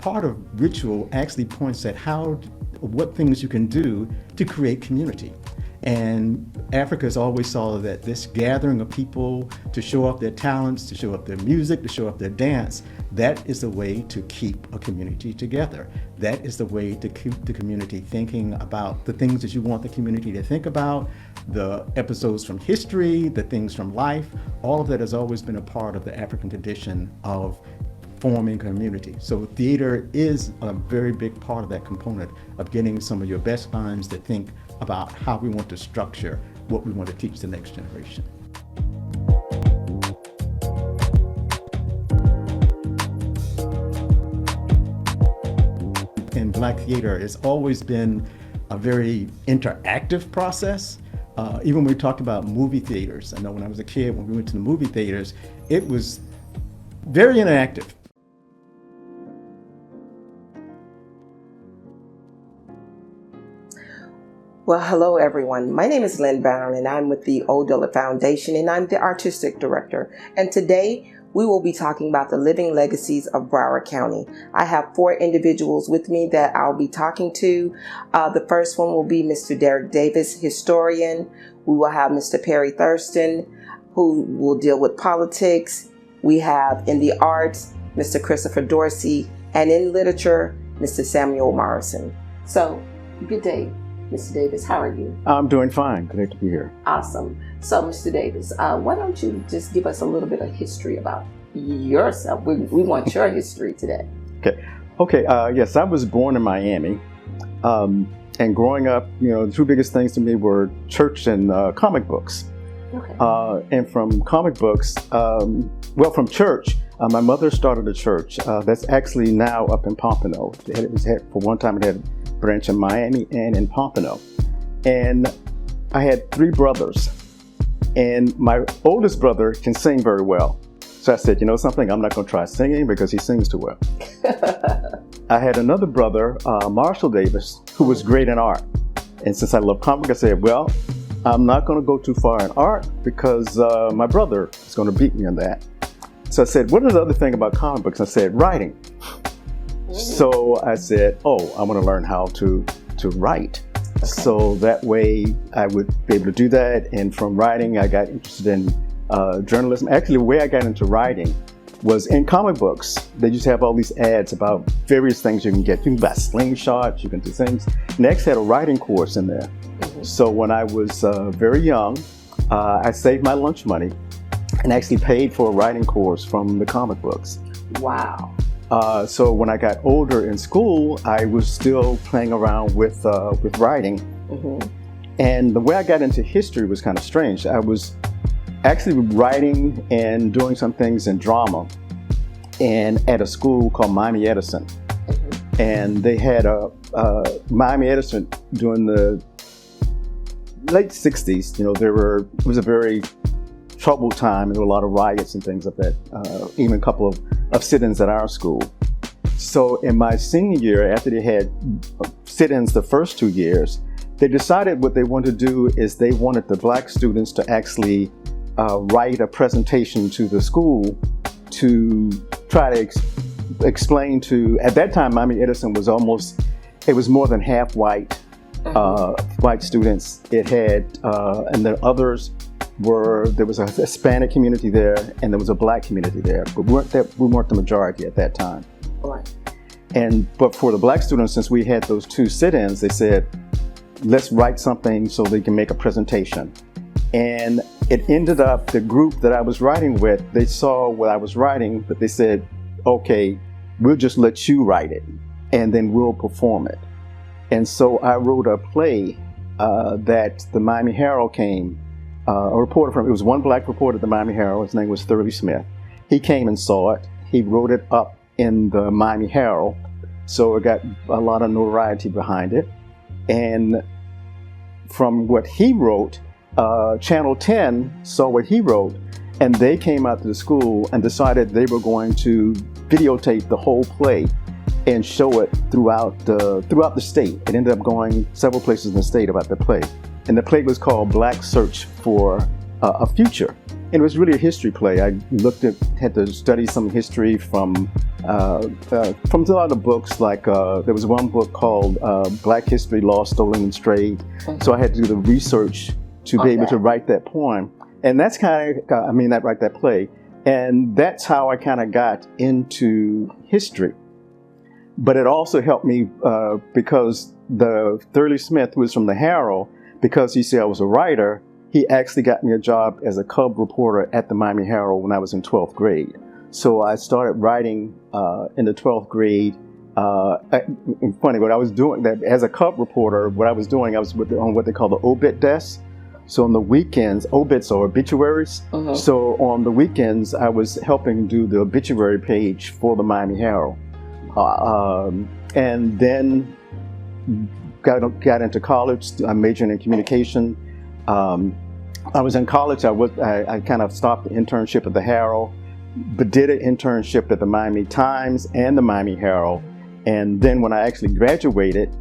part of ritual actually points at what things you can do to create community. And Africa has always saw that this gathering of people to show off their talents, to show off their music, to show off their dance, that is the way to keep a community together. That is the way to keep the community thinking about the things that you want the community to think about, the episodes from history, the things from life. All of that has always been a part of the African tradition of forming community. So theater is a very big part of that component of getting some of your best minds to think about how we want to structure what we want to teach the next generation. In Black theater, it's always been a very interactive process. Even when we talked about movie theaters, I know when I was a kid, when we went to the movie theaters, it was very interactive. Well, hello everyone. My name is Lynn Brown and I'm with the Old Dilla Foundation and I'm the Artistic Director. And today we will be talking about the living legacies of Broward County. I have 4 individuals with me that I'll be talking to. The first one will be Mr. Derek Davis, historian. We will have Mr. Perry Thurston, who will deal with politics. We have in the arts, Mr. Christopher Dorsey, and in literature, Mr. Samuel Morrison. So, good day. Mr. Davis, how are you? I'm doing fine. Great to be here. Awesome. So, Mr. Davis, why don't you just give us a little bit of history about yourself? We want your history today. Okay. Yes, I was born in Miami. And growing up, the 2 biggest things to me were church and comic books. Okay. And from comic books, from church, my mother started a church that's actually now up in Pompano. For one time, it had a branch in Miami and in Pompano. And I had 3 brothers. And my oldest brother can sing very well. So I said, you know something, I'm not going to try singing because he sings too well. I had another brother, Marshall Davis, who was great in art. And since I love comic, I said, well, I'm not going to go too far in art because my brother is going to beat me on that. So I said, what is the other thing about comic books? I said, writing. So I said, I want to learn how to write. Okay. So that way I would be able to do that. And from writing, I got interested in journalism. Actually, the way I got into writing was in comic books. They used to have all these ads about various things you can get. You can buy slingshots, you can do things. Next had a writing course in there. Mm-hmm. So when I was very young, I saved my lunch money and actually paid for a writing course from the comic books. Wow. So when I got older in school, I was still playing around with writing. Mm-hmm. And the way I got into history was kind of strange. I was actually writing and doing some things in drama and at a school called Miami Edison. Mm-hmm. And they had a Miami Edison during the late 60s. It was a very troubled time, and there were a lot of riots and things like that, even a couple of sit-ins at our school. So in my senior year, after they had sit-ins the first 2 years, they decided what they wanted to do is they wanted the Black students to actually write a presentation to the school to try to explain to, at that time, Miami Edison was it was more than half white, white students. It had, and the others there was a Hispanic community there and there was a Black community there, but we weren't the majority at that time. Right. But for the Black students, since we had those 2 sit-ins, they said, let's write something so they can make a presentation. And it ended up, the group that I was writing with, they saw what I was writing, but they said, okay, we'll just let you write it and then we'll perform it. And so I wrote a play that the Miami Herald came, a reporter it was one Black reporter at the Miami Herald, his name was Thurley Smith. He came and saw it. He wrote it up in the Miami Herald, so it got a lot of notoriety behind it. And from what he wrote, Channel 10 saw what he wrote, and they came out to the school and decided they were going to videotape the whole play and show it throughout the state. It ended up going several places in the state about the play. And the play was called Black Search for a Future. And it was really a history play. I had to study some history from a lot of books. Like there was one book called Black History, Lost, Stolen, and Strayed. Mm-hmm. So I had to do the research to be able to write that poem. And that's kind of, write that play. And that's how I kind of got into history. But it also helped me because the Thurley Smith, who was from the Herald, because he said I was a writer, he actually got me a job as a cub reporter at the Miami Herald when I was in 12th grade. So I started writing in the 12th grade. Funny, what I was doing, that as a cub reporter, what I was doing, I was on what they call the obit desk. So on the weekends, obits are obituaries. Mm-hmm. So on the weekends, I was helping do the obituary page for the Miami Herald. And then got into college. I majored in communication. I was in college. I kind of stopped the internship at the Herald, but did an internship at the Miami Times and the Miami Herald. And then when I actually graduated,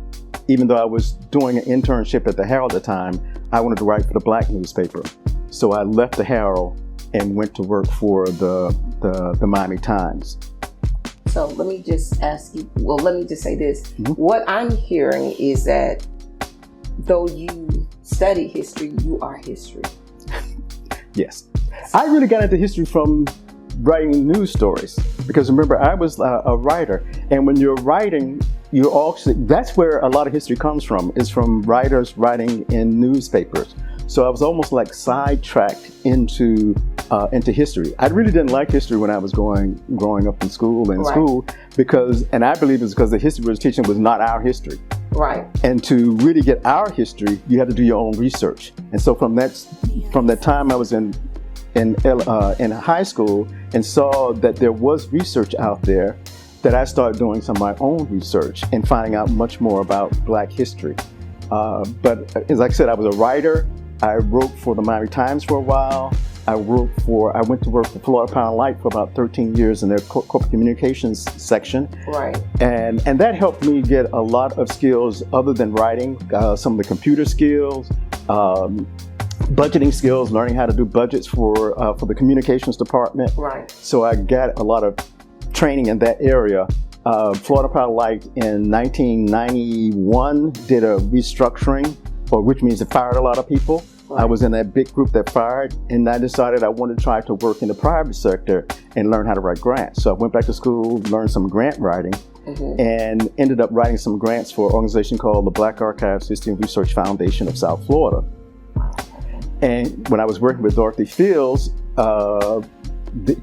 even though I was doing an internship at the Herald at the time, I wanted to write for the Black newspaper. So I left the Herald and went to work for the Miami Times. So let me just say this. Mm-hmm. What I'm hearing is that though you study history, you are history. Yes. I really got into history from writing news stories, because remember, I was a writer, and when you're writing, that's where a lot of history comes from, is from writers writing in newspapers. So I was almost like sidetracked into history. I really didn't like history when I was growing up in school, and I believe it's because the history we was teaching was not our history. Right. And to really get our history, you have to do your own research. And so from that time I was in high school and saw that there was research out there, that I started doing some of my own research and finding out much more about Black history. But as I said, I was a writer. I wrote for the Miami Times for a while. I went to work for Florida Power and Light for about 13 years in their corporate communications section. Right. And that helped me get a lot of skills other than writing, some of the computer skills, budgeting skills, learning how to do budgets for the communications department. Right. So I got a lot of training in that area. Florida Power Light in 1991 did a restructuring, which means it fired a lot of people. Right. I was in that big group that fired, and I decided I wanted to try to work in the private sector and learn how to write grants. So I went back to school, learned some grant writing, and ended up writing some grants for an organization called the Black Archives History and Research Foundation of South Florida. And when I was working with Dorothy Fields,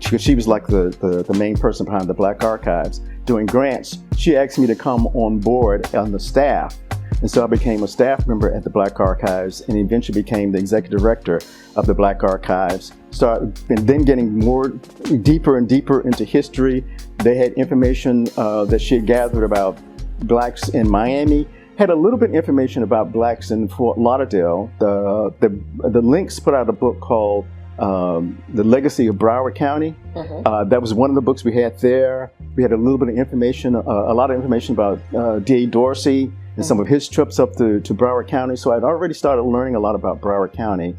she was like the main person behind the Black Archives doing grants, she asked me to come on board on the staff. And so I became a staff member at the Black Archives and eventually became the executive director of the Black Archives. And then getting deeper and deeper into history. They had information that she had gathered about Blacks in Miami, had a little bit of information about Blacks in Fort Lauderdale. The Links put out a book called The Legacy of Broward County. That was one of the books we had there. We had a little bit of information, a lot of information about D.A. Dorsey and some of his trips up to Broward County. So I'd already started learning a lot about Broward County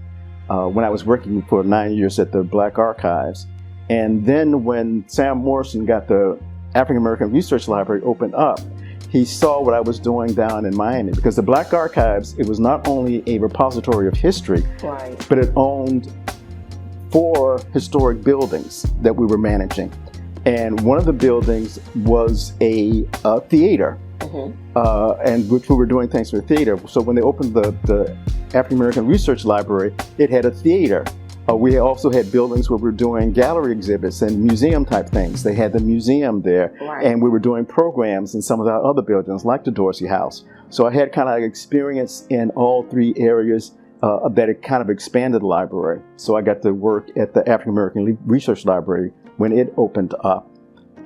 when I was working for 9 years at the Black Archives. And then when Sam Morrison got the African American Research Library opened up, he saw what I was doing down in Miami, because the Black Archives, it was not only a repository of history, but it owned 4 historic buildings that we were managing. And one of the buildings was a theater, and which we were doing things for the theater. So when they opened the African American Research Library, it had a theater. We also had buildings where we were doing gallery exhibits and museum type things. They had the museum there, and we were doing programs in some of the other buildings, like the Dorsey House. So I had kind of experience in all 3 areas that it kind of expanded the library. So I got to work at the African American Research Library when it opened up.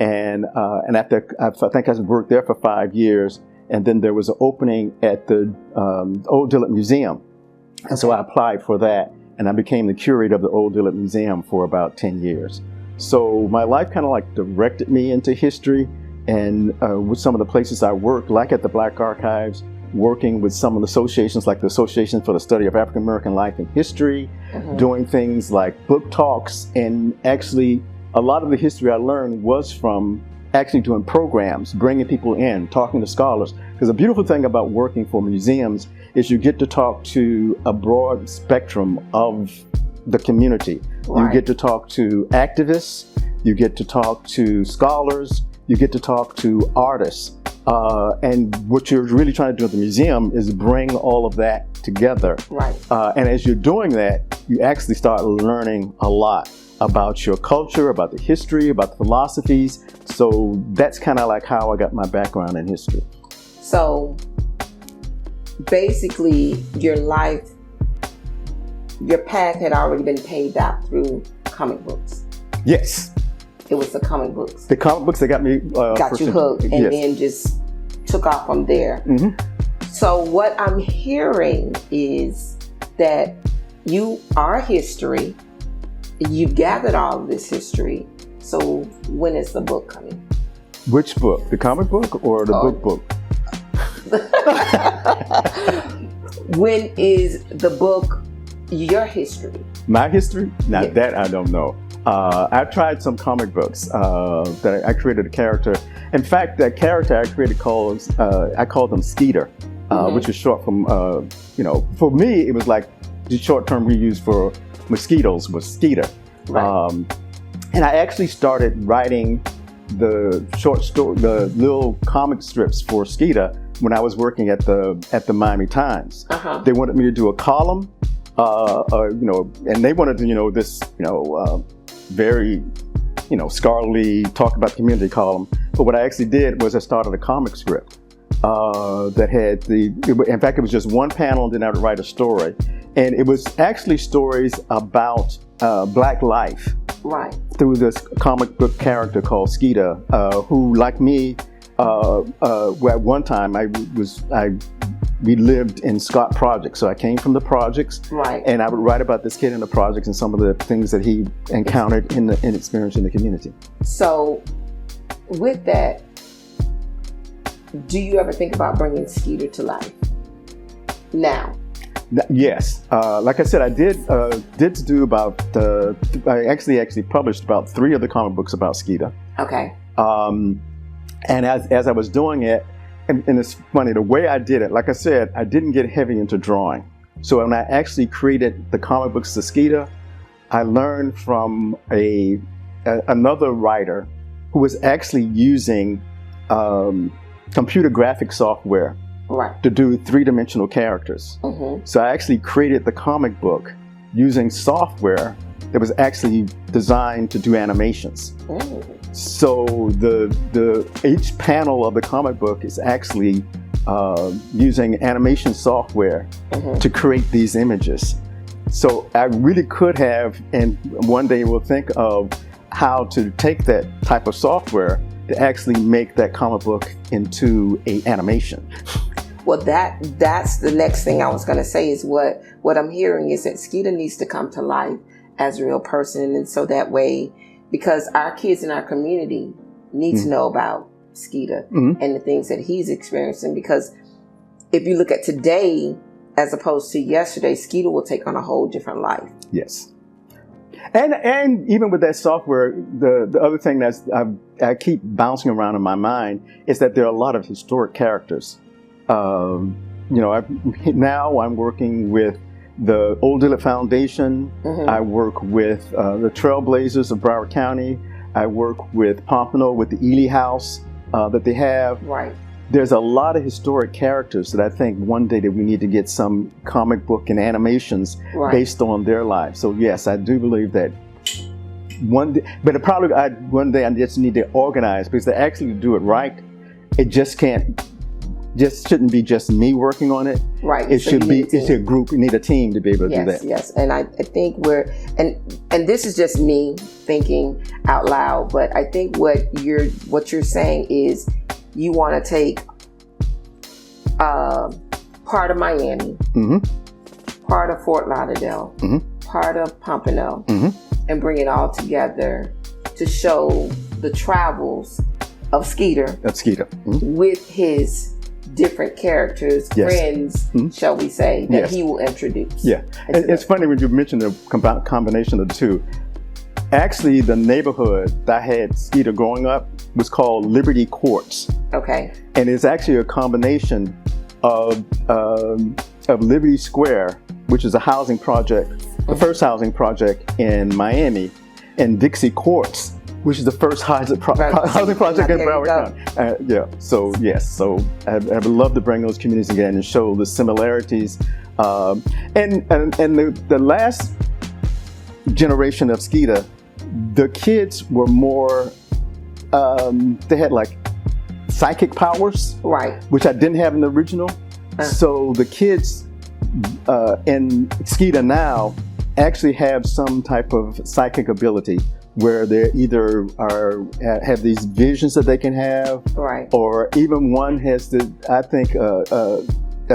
And after, I think I worked there for 5 years, and then there was an opening at the Old Dillard Museum. And so I applied for that, and I became the curator of the Old Dillard Museum for about 10 years. So my life kind of like directed me into history, and with some of the places I worked, like at the Black Archives, working with some of the associations, like the Association for the Study of African American Life and History, doing things like book talks. And actually, a lot of the history I learned was from actually doing programs, bringing people in, talking to scholars. Because the beautiful thing about working for museums is you get to talk to a broad spectrum of the community. Right. You get to talk to activists, you get to talk to scholars, you get to talk to artists. And what you're really trying to do at the museum is bring all of that together. Right. And as you're doing that, you actually start learning a lot about your culture, about the history, about the philosophies. So that's kind of like how I got my background in history. So basically, your life, your path had already been paved out through comic books. Yes. It was the comic books. The comic books that got me... got you hooked, and then just took off from there. So what I'm hearing is that you are history. You've gathered all of this history. So when is the book coming? Which book? The comic book or the book? When is the book your history? My history? Now that I don't know. I've tried some comic books that I created a character. In fact, that character I created I called them Skeeter, which is short from, for me, it was like the short term we used for mosquitoes was Skeeter. Right. And I actually started writing the short story, the little comic strips for Skeeter when I was working at the Miami Times. They wanted me to do a column, and they wanted to, this, very, scholarly talk about the community column. But what I actually did was I started a comic script that had in fact, it was just one panel, and then I would write a story. And it was actually stories about Black life. Right. Through this comic book character called Skeeter, who, like me, at one time we lived in Scott projects, so I came from the projects, right? And I would write about this kid in the projects and some of the things that he encountered in experience in the community. So, with that, do you ever think about bringing Skeeter to life now? Yes, like I said, I did do about. I actually published about 3 of the comic books about Skeeter. Okay. And as I was doing it, and it's funny, the way I did it, like I said, I didn't get heavy into drawing. So when I actually created the comic books to Skeeter, I learned from another writer who was actually using computer graphic software to do 3-dimensional characters. So I actually created the comic book using software that was actually designed to do animations. So each panel of the comic book is actually using animation software to create these images. So I really could have, and one day we'll think of how to take that type of software to actually make that comic book into an animation. Well, that's the next thing I was going to say is what I'm hearing is that Skeeter needs to come to life as a real person. And so that way, because our kids in our community need to know about Skeeter and the things that he's experiencing. Because if you look at today, as opposed to yesterday, Skeeter will take on a whole different life. Yes. And even with that software, the other thing that's I keep bouncing around in my mind is that there are a lot of historic characters. Now I'm working with the Old Dillard Foundation. I work with the Trailblazers of Broward County. I work with Pompano with the Ely House that they have. Right. There's a lot of historic characters that I think one day that we need to get some comic book and animations based on their lives. So yes, I do believe that one day, but one day I just need to organize, because to actually do it right, it just shouldn't be just me working on it. Right. It's a group. You need a team to be able to do that. Yes. And I think and this is just me thinking out loud, but I think what you're saying is you want to take part of Miami, part of Fort Lauderdale, part of Pompano, and bring it all together to show the travels of Skeeter. With his different characters, Yes. friends, shall we say, that Yes. he will introduce. Yeah, and it's funny when you mentioned the combination of the two. Actually, the neighborhood that I had Skeeter growing up was called Liberty Courts, Okay. and it's actually a combination of Liberty Square, which is a housing project, the first housing project in Miami, and Dixie Courts, which is the first housing project in Broward County. So I would love to bring those communities again and show the similarities. And the last generation of Skeeter, the kids were more, they had like psychic powers, Right. which I didn't have in the original. So the kids in Skeeter now actually have some type of psychic ability where they either have these visions that they can have, Right. or even one has a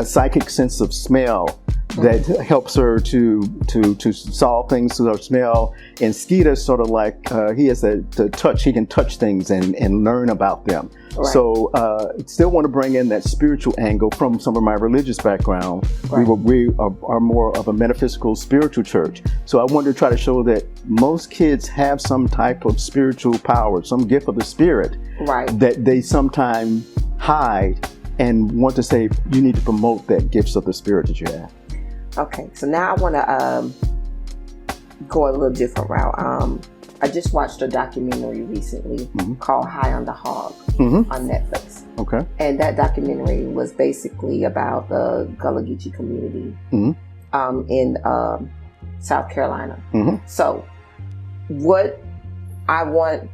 psychic sense of smell that helps her to solve things through her smell. And Skeeter's sort of like he has the touch. He can touch things and learn about them. Right. So still want to bring in that spiritual angle from some of my religious background. Right. We are more of a metaphysical spiritual church. So I wanted to try to show that most kids have some type of spiritual power, some gift of the spirit, Right. that they sometimes hide and want to say, you need to promote that gifts of the spirit that you have. Okay, so now I want to go a little different route. I just watched a documentary recently called High on the Hog on Netflix. Okay. And that documentary was basically about the Gullah Geechee community in South Carolina. So what I want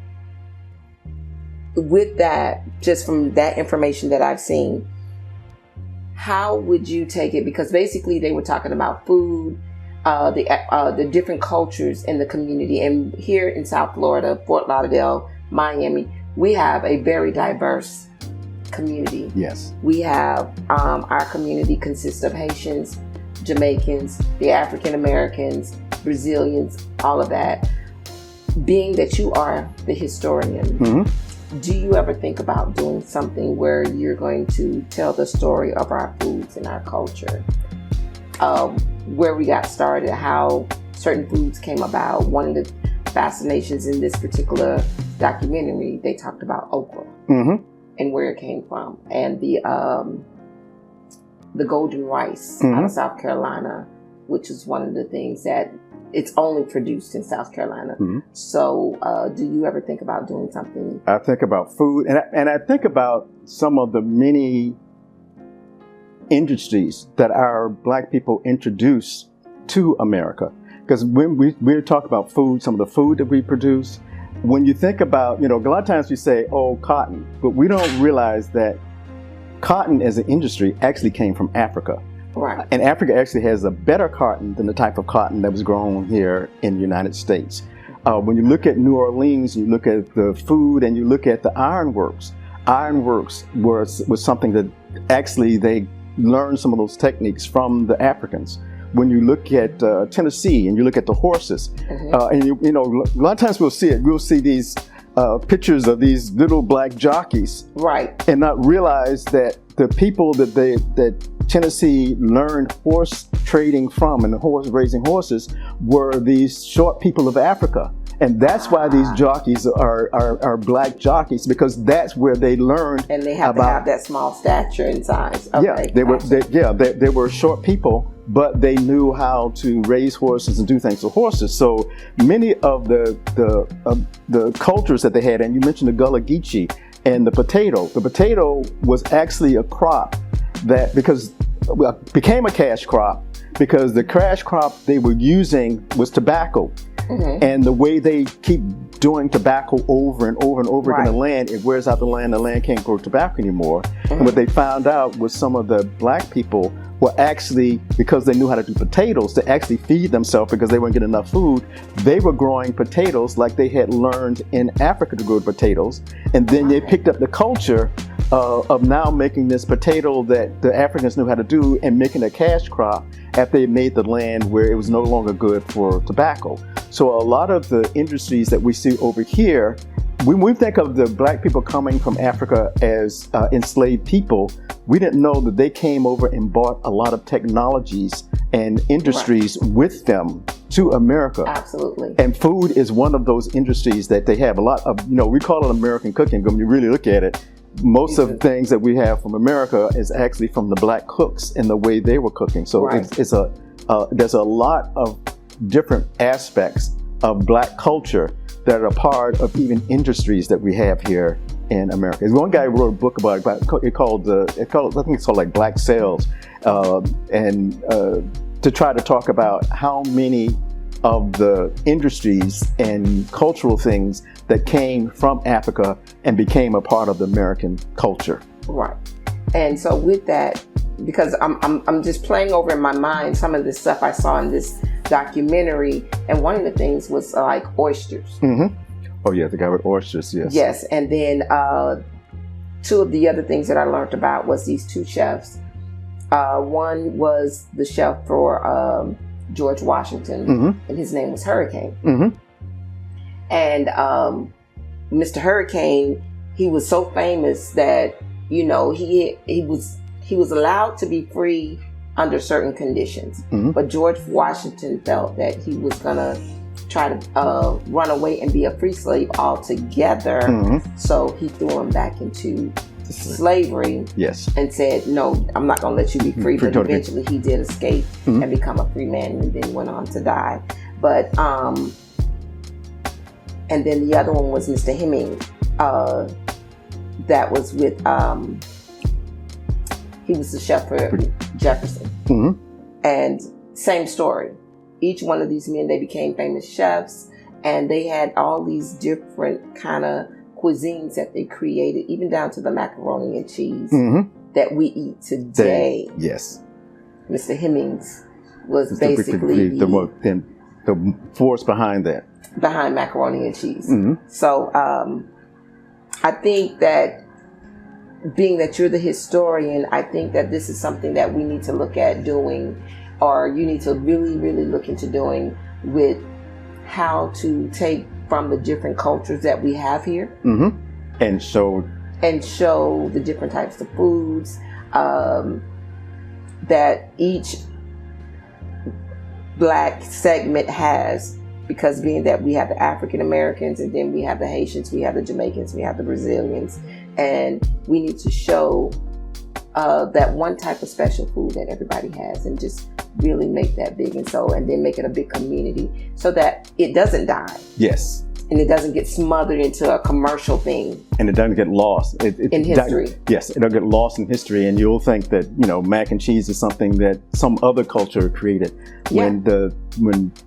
with that, just from that information that I've seen, how would you take it? Because basically they were talking about food, the different cultures in the community. And here in South Florida, Fort Lauderdale, Miami, we have a very diverse community. Yes. We have our community consists of Haitians, Jamaicans, the African Americans, Brazilians, all of that. Being that you are the historian, do you ever think about doing something where you're going to tell the story of our foods and our culture? Where we got started, how certain foods came about. One of the fascinations in this particular documentary, they talked about okra and where it came from, and the golden rice out of South Carolina, which is one of the things that it's only produced in South Carolina. So do you ever think about doing something? I think about food, and I think about some of the many industries that our Black people introduce to America. Because when we talk about food, some of the food that we produce, when you think about, a lot of times we say, oh, cotton, but we don't realize that cotton as an industry actually came from Africa. Right. And Africa actually has a better cotton than the type of cotton that was grown here in the United States. When you look at New Orleans, you look at the food and you look at the ironworks. Ironworks was something that actually they learned some of those techniques from the Africans. When you look at Tennessee and you look at the horses, and a lot of times we'll see these pictures of these little black jockeys, right, and not realize that the people that Tennessee learned horse trading from and horse raising horses were these short people of Africa. And that's why these jockeys are black jockeys, because that's where they learned. And they have to have that small stature and size. Okay. Yeah, they were short people, but they knew how to raise horses and do things with horses. So many of the cultures that they had, and you mentioned the Gullah Geechee and the potato. The potato was actually a crop that became a cash crop, because the cash crop they were using was tobacco. And the way they keep doing tobacco over and over and over again in the land, it wears out the land can't grow tobacco anymore. And what they found out was some of the black people were actually, because they knew how to do potatoes, to actually feed themselves because they weren't getting enough food, they were growing potatoes like they had learned in Africa to grow potatoes. And then they picked up the culture of now making this potato that the Africans knew how to do and making a cash crop after they made the land where it was no longer good for tobacco. So a lot of the industries that we see over here when we think of the black people coming from Africa as enslaved people, we didn't know that they came over and brought a lot of technologies and industries with them to America. Absolutely. And food is one of those industries that they have. A lot of, we call it American cooking, but when you really look at it, most of the things that we have from America is actually from the black cooks and the way they were cooking. So there's a lot of different aspects of black culture that are part of even industries that we have here in America. There's one guy who wrote a book about it. I think it's called like Black Sales, and to try to talk about how many of the industries and cultural things that came from Africa and became a part of the American culture. Right. And so with that, because I'm just playing over in my mind some of the stuff I saw in this documentary, and one of the things was like oysters. Mm-hmm. Oh yeah, the guy with oysters, yes. Yes, and then two of the other things that I learned about was these two chefs. One was the chef for George Washington, and his name was Hurricane. Mm-hmm. And Mr. Hurricane, he was so famous that he was allowed to be free under certain conditions. Mm-hmm. But George Washington felt that he was gonna try to run away and be a free slave altogether. Mm-hmm. So he threw him back into slavery. Yes. And said, no, I'm not gonna let you be free. But eventually he did escape and become a free man, and then went on to die. But and then the other one was Mr. Hemming, that was with he was the chef for Jefferson. Mm-hmm. And same story. Each one of these men, they became famous chefs, and they had all these different kind of cuisines that they created, even down to the macaroni and cheese that we eat today. Yes. Mr. Hemmings was basically the force behind that. Behind macaroni and cheese. Mm-hmm. So I think that being that you're the historian, I think that this is something that we need to look at doing, or you need to really, really look into doing, with how to take from the different cultures that we have here, and show the different types of foods that each black segment has. Because being that we have the African Americans, and then we have the Haitians, we have the Jamaicans, we have the Brazilians, and we need to show that one type of special food that everybody has, and just really make that big, and then make it a big community so that it doesn't die. Yes. And it doesn't get smothered into a commercial thing. And it doesn't get lost in history. Yes, it'll get lost in history, and you'll think that mac and cheese is something that some other culture created when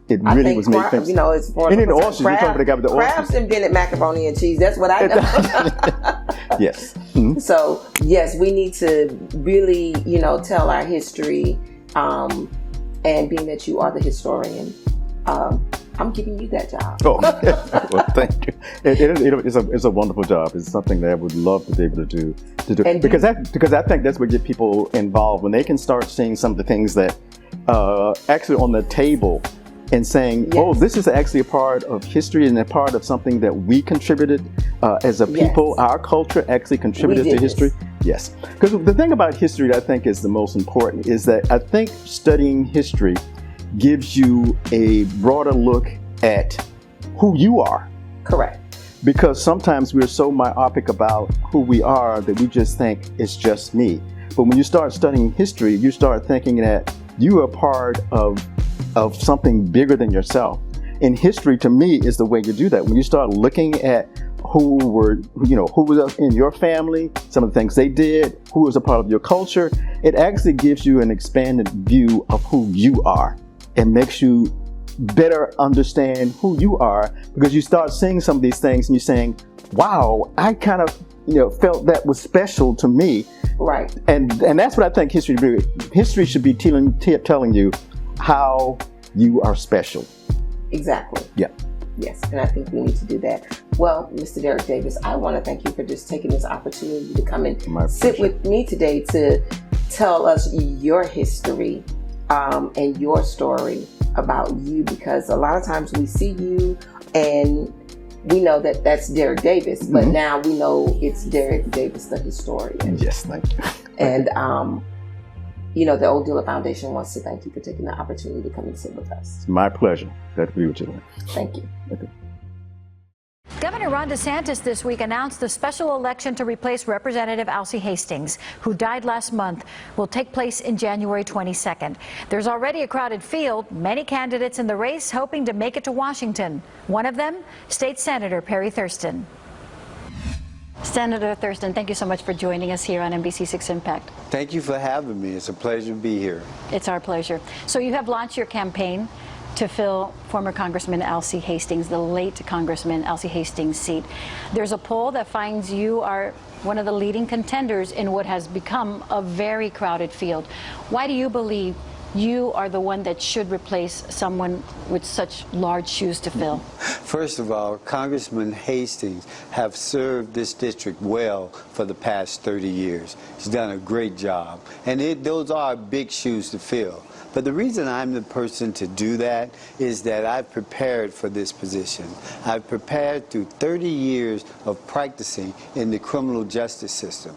it really was made famous. It's more. And then oysters. You're talking about the guy with the oysters. Crabs invented macaroni and cheese. That's what I know. Yes. Mm-hmm. So yes, we need to really tell our history, and being that you are the historian. I'm giving you that job. Oh, well, thank you. It's a wonderful job. It's something that I would love to be able to do. Because I think that's what get people involved, when they can start seeing some of the things that actually on the table, and saying, oh, this is actually a part of history and a part of something that we contributed as a people. Our culture actually contributed to history. Yes. Because the thing about history that I think is the most important is that I think studying history gives you a broader look at who you are. Correct. Because sometimes we're so myopic about who we are that we just think it's just me. But when you start studying history, you start thinking that you are part of something bigger than yourself. And history, to me, is the way you do that. When you start looking at who was in your family, some of the things they did, who was a part of your culture, it actually gives you an expanded view of who you are, and makes you better understand who you are, because you start seeing some of these things and you're saying, wow, I kind of felt that was special to me. Right. And that's what I think history should be telling you how you are special. Exactly. Yeah. Yes, and I think we need to do that. Well, Mr. Derek Davis, I want to thank you for just taking this opportunity to come and sit with me today to tell us your history and your story about you, because a lot of times we see you and we know that that's Derek Davis, but now we know it's Derek Davis, the historian. Yes, thank you. And, the Old Dealer Foundation wants to thank you for taking the opportunity to come and sit with us. It's my pleasure. Glad to be with you. Thank you. Okay. Governor Ron DeSantis this week announced the special election to replace Representative Alcee Hastings, who died last month, will take place in January 22nd. There's already a crowded field, many candidates in the race hoping to make it to Washington. One of them, State Senator Perry Thurston. Senator Thurston, thank you so much for joining us here on NBC6 Impact. Thank you for having me. It's a pleasure to be here. It's our pleasure. So you have launched your campaign to fill former Congressman Alcee Hastings, the late Congressman Alcee Hastings' seat. There's a poll that finds you are one of the leading contenders in what has become a very crowded field. Why do you believe you are the one that should replace someone with such large shoes to fill? First of all, Congressman Hastings have served this district well for the past 30 years. He's done a great job, and those are big shoes to fill. But the reason I'm the person to do that is that I've prepared for this position. I've prepared through 30 years of practicing in the criminal justice system.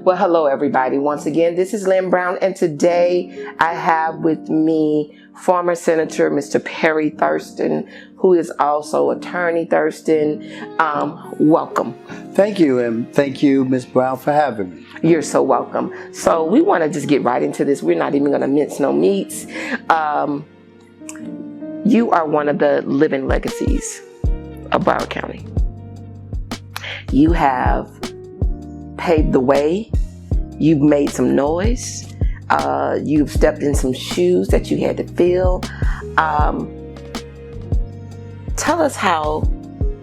Well, hello, everybody. Once again, this is Lynn Brown, and today I have with me former Senator Mr. Perry Thurston, who is also Attorney Thurston. Welcome. Thank you, and thank you, Ms. Brown, for having me. You're so welcome. So we want to just get right into this. We're not even going to mince no meats. You are one of the living legacies of Broward County. You have paved the way. You've made some noise. You've stepped in some shoes that you had to fill. Tell us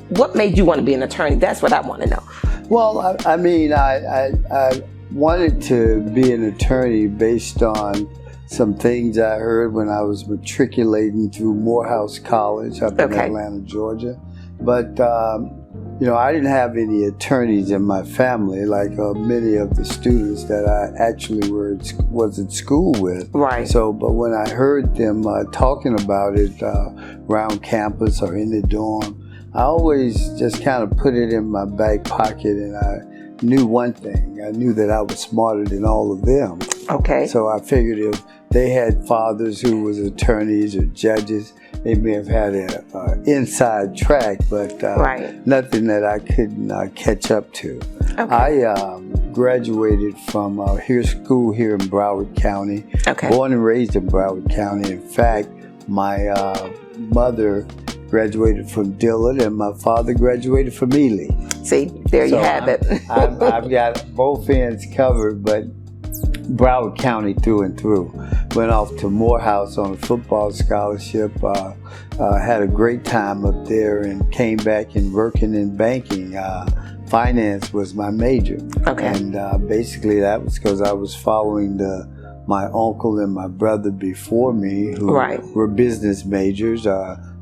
what made you want to be an attorney? That's what I want to know. Well, I mean, I wanted to be an attorney based on some things I heard when I was matriculating through Morehouse College up in Atlanta, Georgia. But I didn't have any attorneys in my family like many of the students that I actually was in school with. Right. So, but when I heard them talking about it around campus or in the dorm, I always just kind of put it in my back pocket, and I knew one thing. I knew that I was smarter than all of them. Okay. So I figured if they had fathers who was attorneys or judges, they may have had an inside track, but nothing that I couldn't catch up to. Okay. I graduated from school here in Broward County. Okay. Born and raised in Broward County. In fact, my mother graduated from Dillard, and my father graduated from Ely. See, there you have it. I've got both ends covered, but Broward County through and through. Went off to Morehouse on a football scholarship. Had a great time up there, and came back and working in banking. Finance was my major. Okay. And basically that was because I was following my uncle and my brother before me, who were business majors.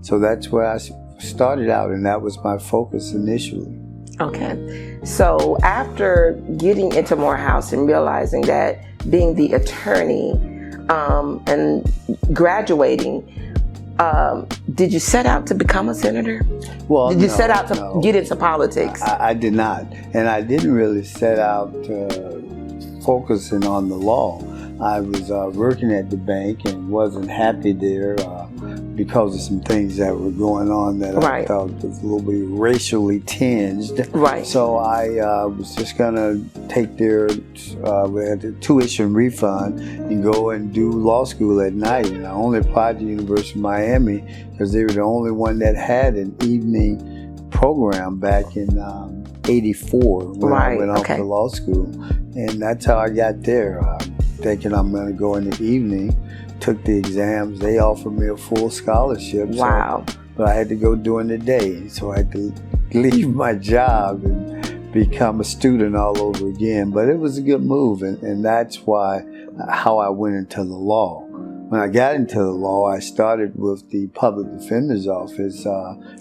So that's where I started out, and that was my focus initially. Okay. So after getting into Morehouse and realizing that being the attorney and graduating, did you set out to become a senator? Well, did you set out to get into politics? I did not. And I didn't really set out focusing on the law. I was working at the bank and wasn't happy there because of some things that were going on that I thought was a little bit racially tinged. Right. So I was just going to take their tuition refund and go and do law school at night. And I only applied to the University of Miami because they were the only one that had an evening program back in '84 when I went off to law school. And that's how I got there, thinking I'm going to go in the evening. Took the exams. They offered me a full scholarship. Wow. But I had to go during the day. So I had to leave my job and become a student all over again. But it was a good move. And that's how I went into the law. when I got into the law, I started with the public defender's office,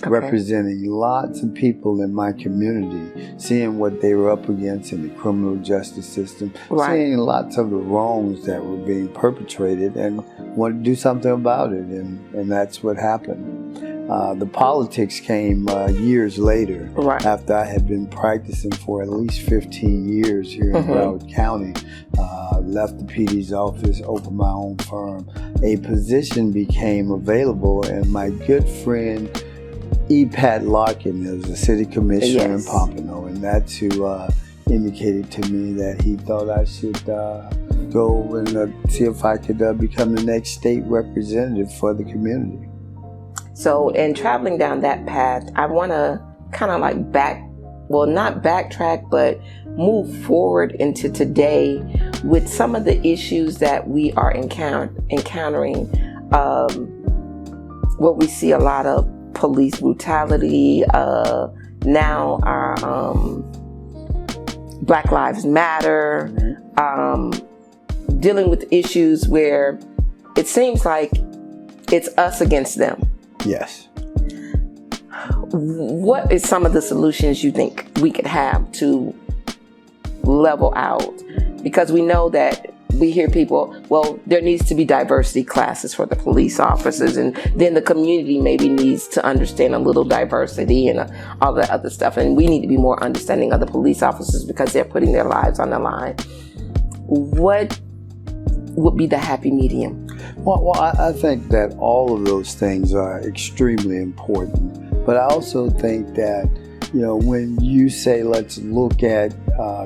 representing lots of people in my community, seeing what they were up against in the criminal justice system, seeing lots of the wrongs that were being perpetrated, and wanted to do something about it, and that's what happened. The politics came years later, after I had been practicing for at least 15 years here in Broward County. Left the PD's office, opened my own firm. A position became available, and my good friend E. Pat Larkin is a city commissioner in Pompano, and that's who indicated to me that he thought I should go and see if I could become the next state representative for the community. So in traveling down that path, I want to kind of like not backtrack, but move forward into today with some of the issues that we are encountering, where we see a lot of police brutality. Now our Black Lives Matter, dealing with issues where it seems like it's us against them. Yes. What is some of the solutions you think we could have to level out? Because we know that we hear people, well, there needs to be diversity classes for the police officers, and then the community maybe needs to understand a little diversity and all that other stuff. And we need to be more understanding of the police officers because they're putting their lives on the line. What would be the happy medium? Well, I think that all of those things are extremely important. But I also think that, when you say let's look at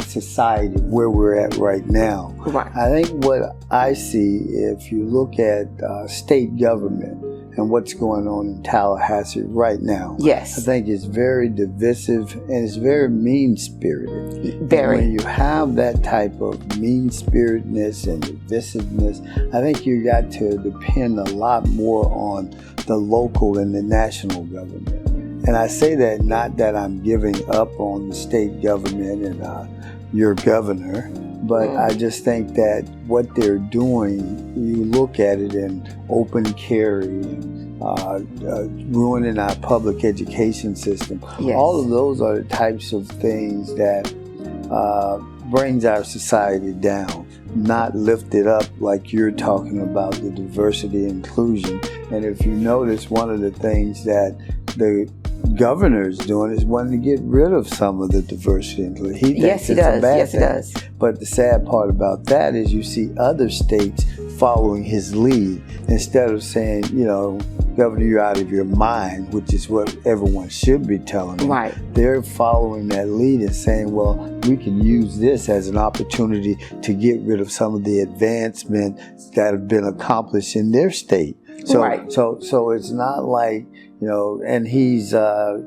society, where we're at right now, I think what I see, if you look at state government and what's going on in Tallahassee right now, I think it's very divisive and it's very mean-spirited. Very. And when you have that type of mean-spiritedness and divisiveness, I think you got to depend a lot more on the local and the national government. And I say that not that I'm giving up on the state government and your governor, but I just think that what they're doing, you look at it in open carry, ruining our public education system. All of those are the types of things that brings our society down, not lift it up like you're talking about, the diversity and inclusion. And if you notice, one of the things that the governor's doing is wanting to get rid of some of the diversity and inclusion. He thinks it's a bad thing. But the sad part about that is you see other states following his lead instead of saying, Governor, you're out of your mind, which is what everyone should be telling him. They're following that lead and saying, well, we can use this as an opportunity to get rid of some of the advancements that have been accomplished in their state. So it's not like, and he's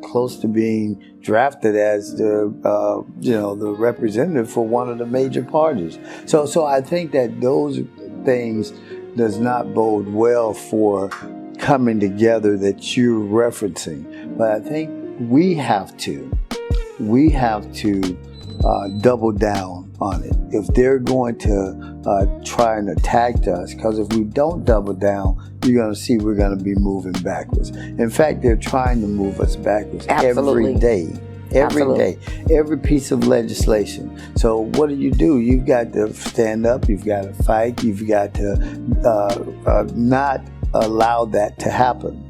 close to being drafted as the representative for one of the major parties. So I think that those things does not bode well for coming together that you're referencing. But I think we have to double down on it if they're going to try and attack us, because if we don't double down, you're going to see we're going to be moving backwards. In fact, they're trying to move us backwards every day. Every day, every piece of legislation. So what do? You've got to stand up, you've got to fight, you've got to not allow that to happen.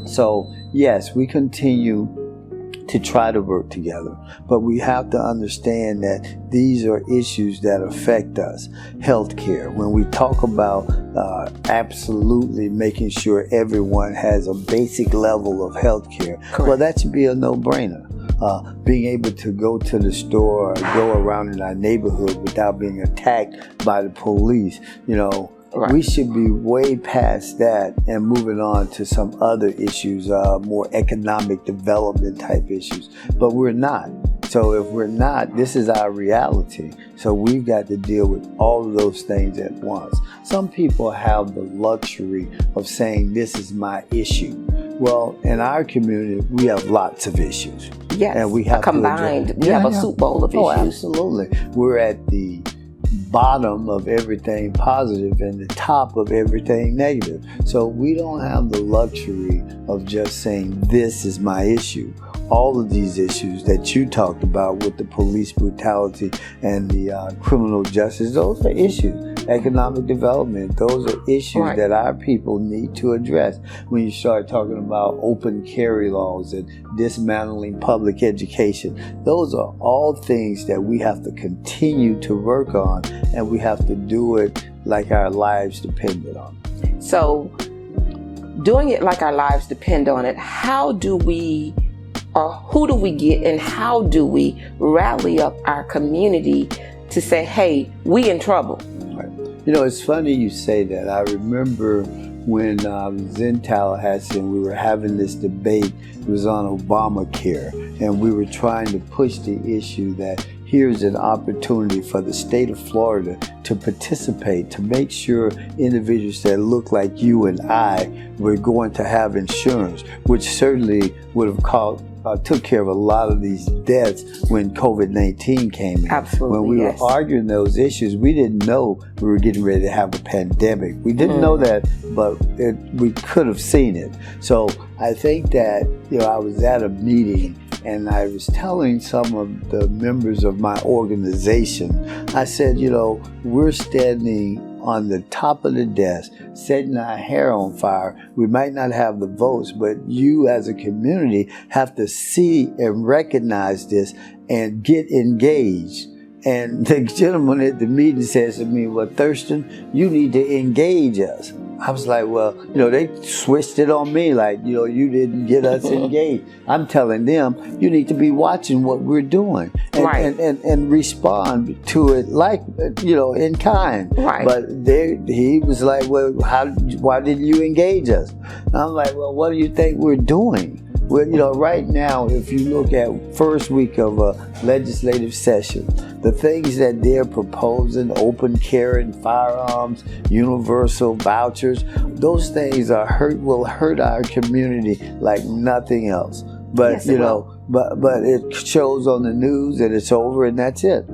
So yes, we continue to try to work together, but we have to understand that these are issues that affect us. Healthcare, when we talk about absolutely making sure everyone has a basic level of healthcare, well, that should be a no-brainer. Being able to go to the store or go around in our neighborhood without being attacked by the police, we should be way past that and moving on to some other issues, more economic development type issues. But we're not. So if we're not, this is our reality. So we've got to deal with all of those things at once. Some people have the luxury of saying, this is my issue. Well, in our community, we have lots of issues. Yes, and we have combined. We have a soup bowl of issues. Oh, absolutely. We're at the bottom of everything positive and the top of everything negative. So we don't have the luxury of just saying, this is my issue. All of these issues that you talked about with the police brutality and the criminal justice, those are issues. Economic development, those are issues that our people need to address. When you start talking about open carry laws and dismantling public education, those are all things that we have to continue to work on, and we have to do it like our lives depended on. So, doing it like our lives depend on it, how do we, or who do we get, and how do we rally up our community to say, hey, we in trouble? You know, it's funny you say that. I remember when I was in Tallahassee and we were having this debate. It was on Obamacare, and we were trying to push the issue that here's an opportunity for the state of Florida to participate, to make sure individuals that look like you and I were going to have insurance, which certainly would have took care of a lot of these deaths when COVID-19 came in. Absolutely, when we were arguing those issues, we didn't know we were getting ready to have a pandemic. We didn't know that, but we could have seen it. So I think that, you know, I was at a meeting and I was telling some of the members of my organization, I said, you know, we're standing on the top of the desk, setting our hair on fire. We might not have the votes, but you as a community have to see and recognize this and get engaged. And the gentleman at the meeting says to me, well, Thurston, you need to engage us. I was like, well, you know, they switched it on me like, you know, you didn't get us engaged. I'm telling them, you need to be watching what we're doing and respond to it like, you know, in kind. Right. But he was like, well, why didn't you engage us? And I'm like, well, what do you think we're doing? Well, you know, right now, if you look at first week of a legislative session, the things that they're proposing, open carry, firearms, universal vouchers, those things will hurt our community like nothing else. But, yes, you know, but it shows on the news and it's over and that's it.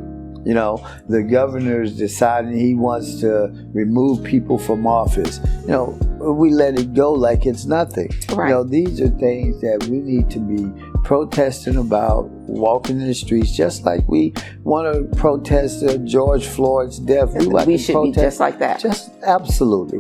You know, the governor's deciding he wants to remove people from office. You know, we let it go like it's nothing. Right. You know, these are things that we need to be protesting about, walking in the streets, just like we want to protest George Floyd's death. We should be just like that. Just absolutely.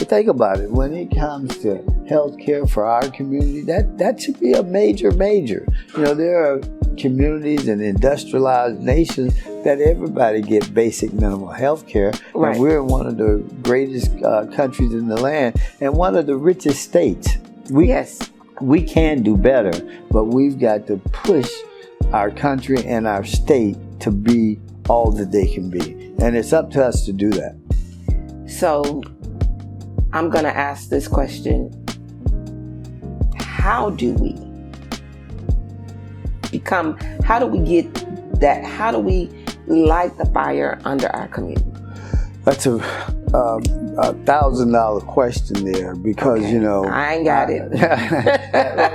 Think about it. When it comes to health care for our community, that should be a major. You know, there are communities and industrialized nations that everybody get basic minimal health care. Right. And we're one of the greatest countries in the land and one of the richest states. We can do better, but we've got to push our country and our state to be all that they can be. And it's up to us to do that. So I'm going to ask this question. How do we light the fire under our community? That's a $1,000 question there because, you know. I ain't got it.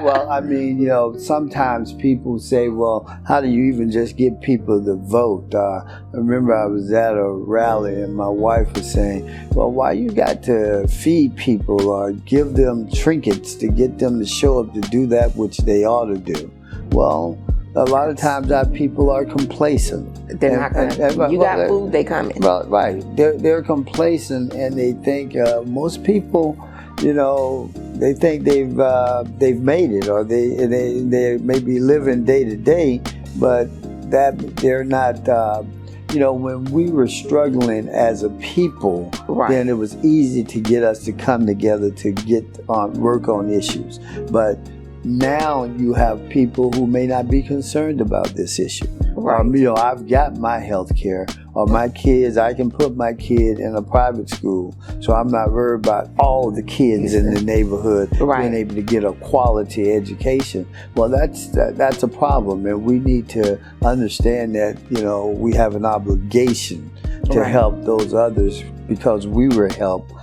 Well, I mean, you know, sometimes people say, well, how do you even just get people to vote? I remember I was at a rally and my wife was saying, well, why you got to feed people or give them trinkets to get them to show up to do that which they ought to do? Well, a lot of times our people are complacent. They're not coming. You got food, they coming. Well, right. They're complacent and they think most people, you know, they think they've made it or they may be living day to day, but that they're not. You know, when we were struggling as a people, then it was easy to get us to come together to get work on issues. But now you have people who may not be concerned about this issue. Right. You know, I've got my health care, or my kids, I can put my kid in a private school, so I'm not worried about all the kids in the neighborhood being able to get a quality education. Well, that's a problem, and we need to understand that, you know, we have an obligation to help those others because we were helped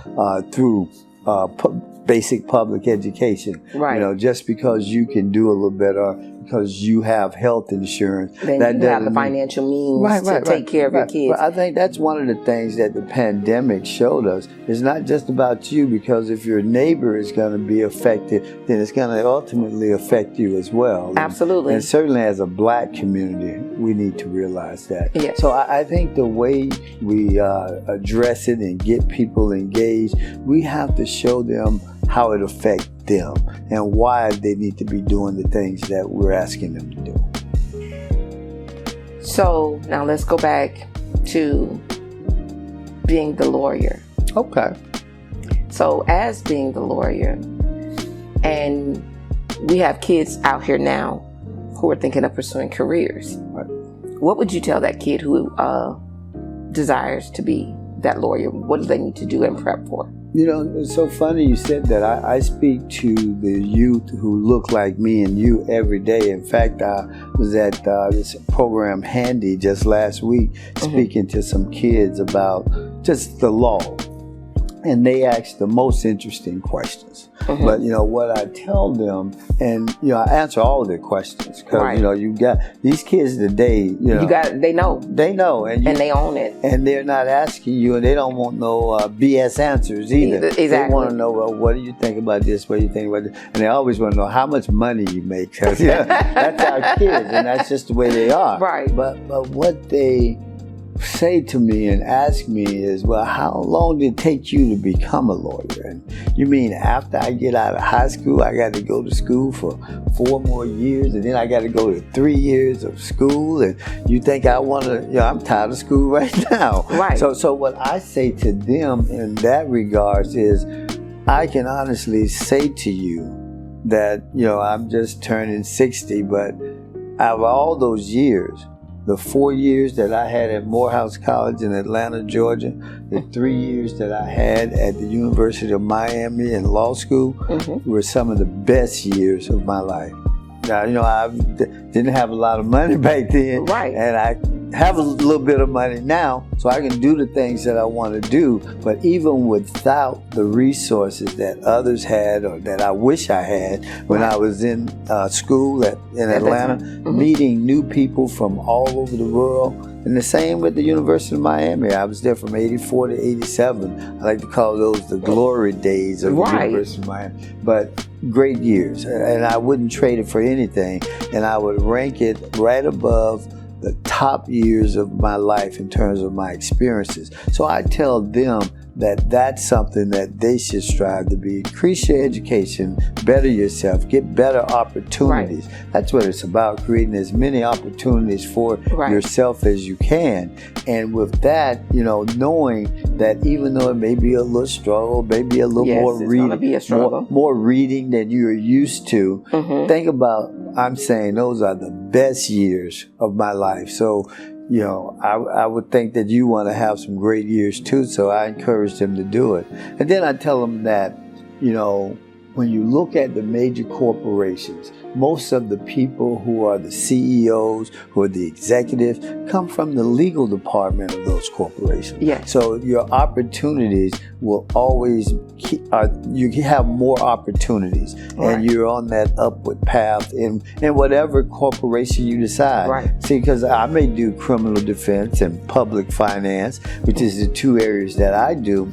through basic public education. Right. You know, just because you can do a little better, because you have health insurance. Then you have the financial means to take care of your kids. But I think that's one of the things that the pandemic showed us. It's not just about you, because if your neighbor is going to be affected, then it's going to ultimately affect you as well. Absolutely. And certainly as a Black community, we need to realize that. Yes. So I think the way we address it and get people engaged, we have to show them how it affects them and why they need to be doing the things that we're asking them to do. So now let's go back to being the lawyer. Okay. So as being the lawyer, and we have kids out here now who are thinking of pursuing careers. Right. What would you tell that kid who desires to be that lawyer? What do they need to do and prep for? You know, it's so funny you said that. I speak to the youth who look like me and you every day. In fact, I was at this program Handy just last week speaking to some kids about just the law. And they ask the most interesting questions. But, you know, what I tell them, and, you know, I answer all of their questions. Because, you know, you got these kids today, you know. They know. They know. And they own it. And they're not asking you, and they don't want no BS answers either. Exactly. They want to know, well, what do you think about this? What do you think about this? And they always want to know how much money you make. Cause, that's our kids, and that's just the way they are. Right. But what they say to me and ask me is, well, how long did it take you to become a lawyer? And you mean after I get out of high school, I got to go to school for 4 more years, and then I got to go to 3 years of school, and you think I want to, you know, I'm tired of school right now. Right. So what I say to them in that regards is, I can honestly say to you that, you know, I'm just turning 60, but out of all those years, the 4 years that I had at Morehouse College in Atlanta, Georgia, the 3 years that I had at the University of Miami in law school were some of the best years of my life. Now, you know, I didn't have a lot of money back then. Right. And I have a little bit of money now, so I can do the things that I want to do. But even without the resources that others had, or that I wish I had when I was in school in Atlanta, meeting new people from all over the world. And the same with the University of Miami. I was there from 84 to 87. I like to call those the glory days of the University of Miami. But great years. And I wouldn't trade it for anything. And I would rank it right above the top years of my life in terms of my experiences. So I tell them that that's something that they should strive to be. Increase your education, better yourself, get better opportunities. That's what it's about, creating as many opportunities for yourself as you can. And with that, you know, knowing that even though it may be a little struggle, maybe a little more reading, more reading than you're used to, think about, I'm saying those are the best years of my life. So, you know, I would think that you want to have some great years too, so I encourage them to do it. And then I tell them that, you know, when you look at the major corporations, most of the people who are the CEOs, who are the executives, come from the legal department of those corporations. Yes. So your opportunities will always you have more opportunities, and you're on that upward path in whatever corporation you decide. Right. See, because I may do criminal defense and public finance, which is the 2 areas that I do.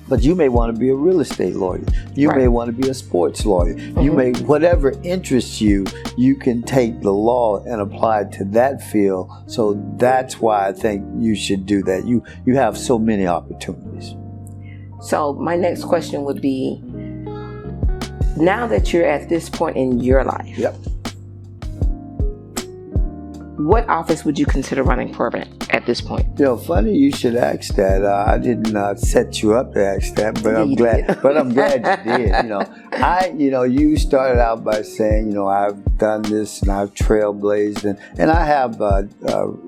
But you may want to be a real estate lawyer. You may want to be a sports lawyer. You may, whatever interests you, you can take the law and apply it to that field. So that's why I think you should do that. You have so many opportunities. So my next question would be, now that you're at this point in your life, what office would you consider running for at this point? You know, funny you should ask that. I didn't set you up to ask that, but I'm glad. But I'm glad you did. You know, you started out by saying, you know, I've done this and I've trailblazed, and I have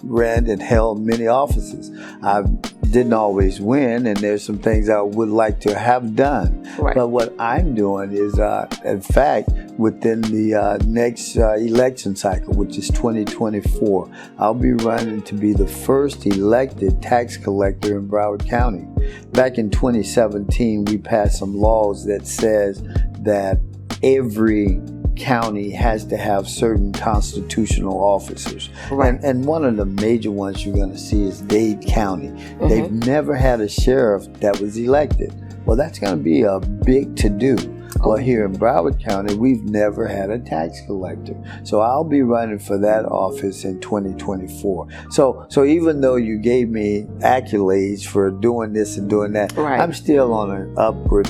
ran and held many offices. I didn't always win, and there's some things I would like to have done. Right. But what I'm doing is, in fact, within the next election cycle, which is 2024, I'll be running to be the first elected tax collector in Broward County. Back in 2017, we passed some laws that says that every county has to have certain constitutional officers. Right. And one of the major ones you're going to see is Dade County. They've never had a sheriff that was elected. Well, that's going to be a big to-do. Well, here in Broward County, we've never had a tax collector. So I'll be running for that office in 2024. So even though you gave me accolades for doing this and doing that, Right. I'm still on an upward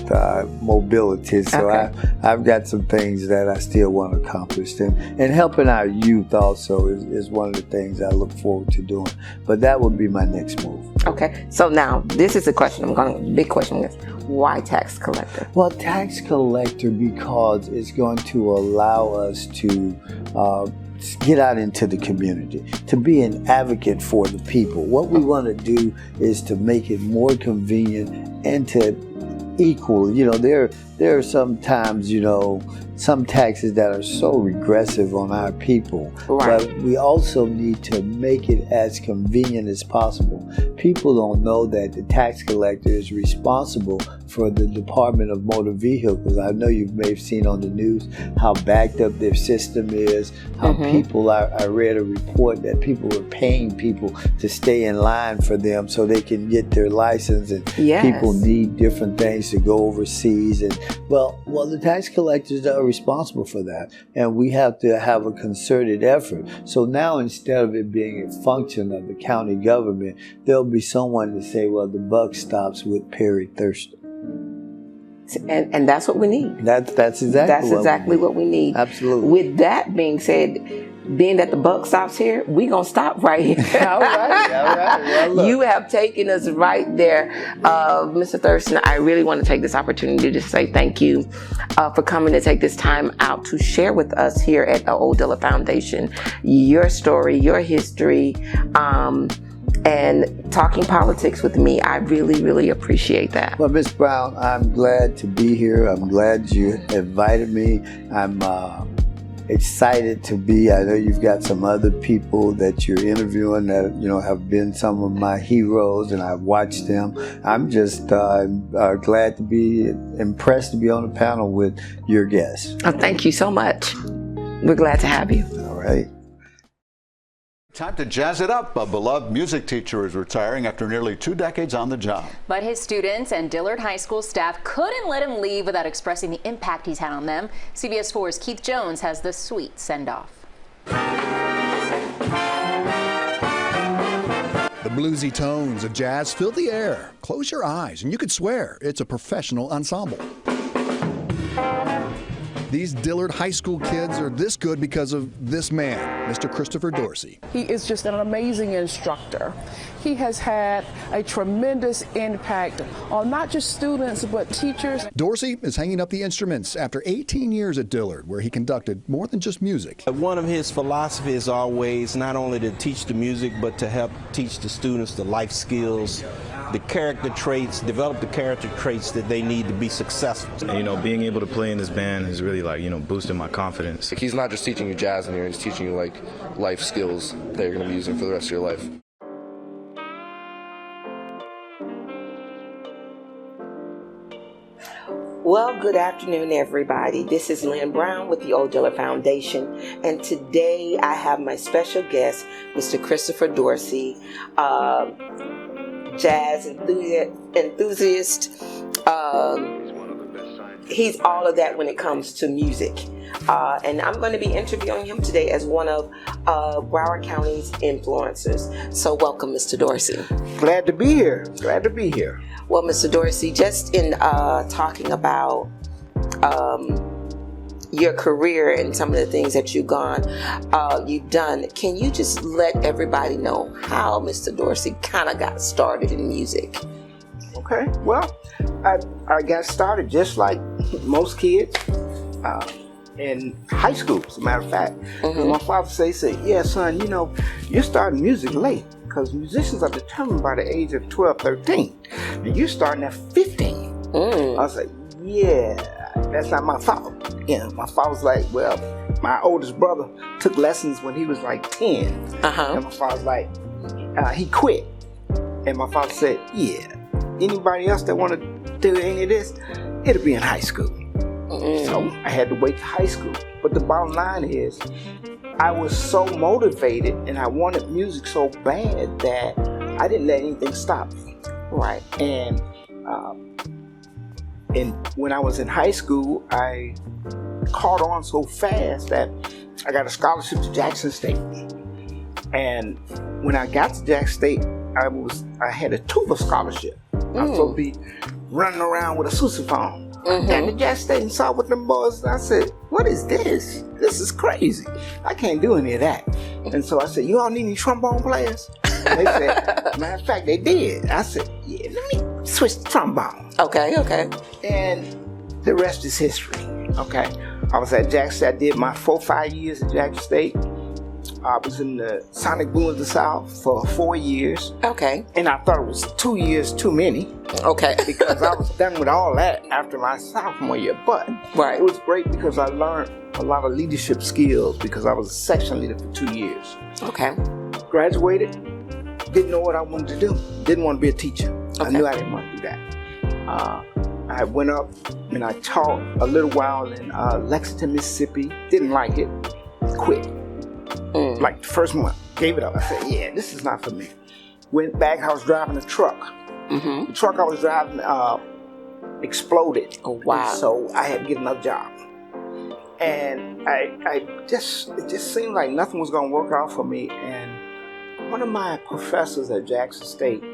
mobility. So I've got some things that I still want to accomplish. And helping our youth also is one of the things I look forward to doing. But that would be my next move. Okay. So now, this is a question. Big question is, why tax collector? Well, tax collector because it's going to allow us to get out into the community, to be an advocate for the people. What we want to do is to make it more convenient and to equal. You know, there are sometimes, you know, some taxes that are so regressive on our people, Right. but we also need to make it as convenient as possible. People don't know that the tax collector is responsible for the Department of Motor Vehicles. I know you may have seen on the news how backed up their system is, how people, I read a report that people were paying people to stay in line for them so they can get their license, and Yes. people need different things to go overseas. And well, the tax collectors are responsible for that, and we have to have a concerted effort. So now, instead of it being a function of the county government, there'll be someone to say, well, the buck stops with Perry Thurston. And that's what we need. That's exactly what we need. Absolutely. With that being said, being that the buck stops here, we gonna stop right here. All right. Well, look. You have taken us right there, Mr. Thurston. I really want to take this opportunity to say thank you for coming to take this time out to share with us here at the Old Dilla Foundation your story, your history, and talking politics with me. I really, really appreciate that. Well, Ms. Brown, I'm glad to be here. I'm glad you invited me. I'm excited to be. I know you've got some other people that you're interviewing that, you know, have been some of my heroes, and I've watched them. I'm just glad to be, impressed to be on the panel with your guests. Oh, thank you so much. We're glad to have you. All right. Time to jazz it up. A beloved music teacher is retiring after nearly 2 decades on the job. But his students and Dillard High School staff couldn't let him leave without expressing the impact he's had on them. CBS 4's Keith Jones has the sweet send-off. The bluesy tones of jazz fill the air. Close your eyes and you could swear it's a professional ensemble. These Dillard High School kids are this good because of this man, Mr. Christopher Dorsey. He is just an amazing instructor. He has had a tremendous impact on not just students, but teachers. Dorsey is hanging up the instruments after 18 years at Dillard, where he conducted more than just music. One of his philosophies is always not only to teach the music, but to help teach the students the life skills, the character traits, develop the character traits that they need to be successful. And, you know, being able to play in this band has really, like, you know, boosted my confidence. He's not just teaching you jazz in here, he's teaching you like life skills that you're going to be using for the rest of your life. Well, good afternoon, everybody. This is Lynn Brown with the Old Dilla Foundation, and today I have my special guest, Mr. Christopher Dorsey, jazz enthusiast. He's all of that when it comes to music. And I'm going to be interviewing him today as one of Broward County's influencers. So welcome, Mr. Dorsey. Glad to be here. Glad to be here. Well, Mr. Dorsey, just in talking about your career and some of the things that you've done, can you just let everybody know how Mr. Dorsey kind of got started in music? Okay. Well, I got started just like most kids in high school, as a matter of fact. My father said, yeah, son, you know, you're starting music late because musicians are determined by the age of 12, 13. And you're starting at 15. I was like, yeah, that's not my fault. Yeah, my father was like, well, my oldest brother took lessons when he was like 10. And my father was like, he quit. And my father said, yeah, anybody else that want to do any of this, it'll be in high school. So I had to wait to high school. But the bottom line is, I was so motivated and I wanted music so bad that I didn't let anything stop me. Right. And when I was in high school, I caught on so fast that I got a scholarship to Jackson State. And when I got to Jackson State, I had a tuba scholarship. I was supposed to be running around with a sousaphone. I got to Jackson State and saw what them boys, and I said, what is this? This is crazy. I can't do any of that. And so I said, you all need any trombone players? And they said, matter of fact, they did. I said, yeah, let me switch to trombone. Okay. And the rest is history. Okay. I was at Jackson State. I did my 4-5 years at Jackson State. I was in the Sonic Boom of the South for 4 years. Okay. And I thought it was 2 years too many. Okay. Because I was done with all that after my sophomore year. But it was great because I learned a lot of leadership skills because I was a section leader for 2 years. Okay. Graduated, didn't know what I wanted to do. Didn't want to be a teacher. I knew I didn't want to do that. I went up and I taught a little while in Lexington, Mississippi. Didn't like it. Quit. Like the first month, gave it up. I said, yeah, this is not for me. Went back, I was driving a truck. The truck I was driving exploded. Oh, wow. And so I had to get another job. And it just seemed like nothing was going to work out for me. And one of my professors at Jackson State,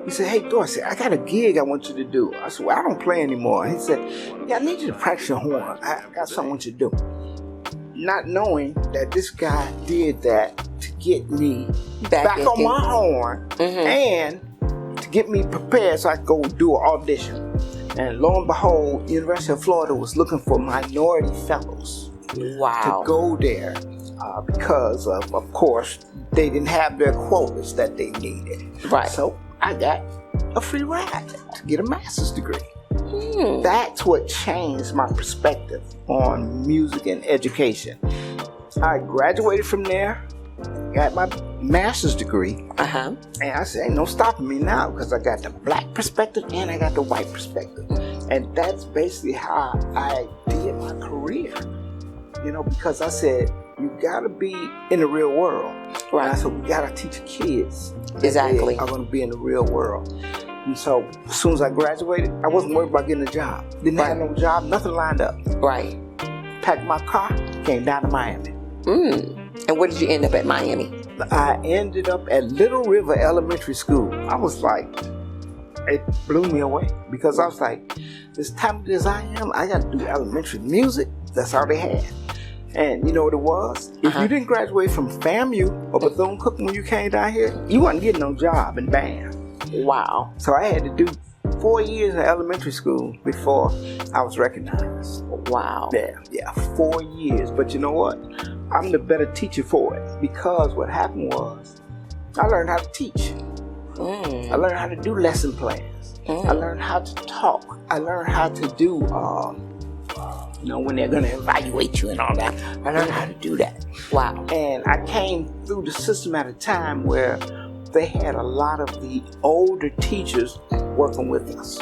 he said, hey, Dorsey, I got a gig I want you to do. I said, well, I don't play anymore. He said, yeah, I need you to practice your horn. I got something I want you to do. Not knowing that this guy did that to get me back on my horn and to get me prepared so I could go do an audition. And lo and behold, University of Florida was looking for minority fellows to go there because of course, they didn't have their quotas that they needed. Right. So I got a free ride to get a master's degree. That's what changed my perspective on music and education. I graduated from there, got my master's degree, and I said, ain't no stopping me now because I got the black perspective and I got the white perspective. And that's basically how I did my career. You know, because I said, you gotta be in the real world. Right. And I said, we gotta teach kids that they are gonna be in the real world. And so as soon as I graduated, I wasn't worried about getting a job. Didn't have no job, nothing lined up. Right. Packed my car, came down to Miami. And where did you end up at Miami? I ended up at Little River Elementary School. I was like, it blew me away because I was like, as talented as I am, I got to do elementary music. That's all they had. And you know what it was? If you didn't graduate from FAMU or Bethune-Cookman when you came down here, you wasn't getting no job in band. Wow. So I had to do 4 years in elementary school before I was recognized. Wow. Yeah, 4 years. But you know what? I'm the better teacher for it because what happened was I learned how to teach. I learned how to do lesson plans. I learned how to talk. I learned how to do, you know, when they're going to evaluate you and all that. I learned how to do that. Wow. And I came through the system at a time where they had a lot of the older teachers working with us.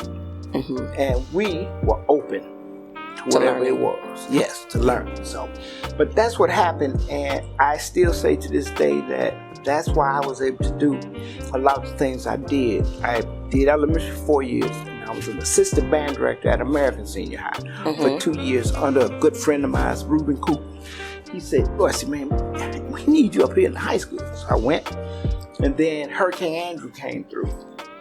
And we were open to whatever it was. Yes, to learn. So, but that's what happened. And I still say to this day that that's why I was able to do a lot of the things I did. I did elementary for 4 years. And I was an assistant band director at American Senior High for 2 years under a good friend of mine, Reuben Cooper. He said, "Boy, I said, man, we need you up here in the high school." So I went. And then Hurricane Andrew came through.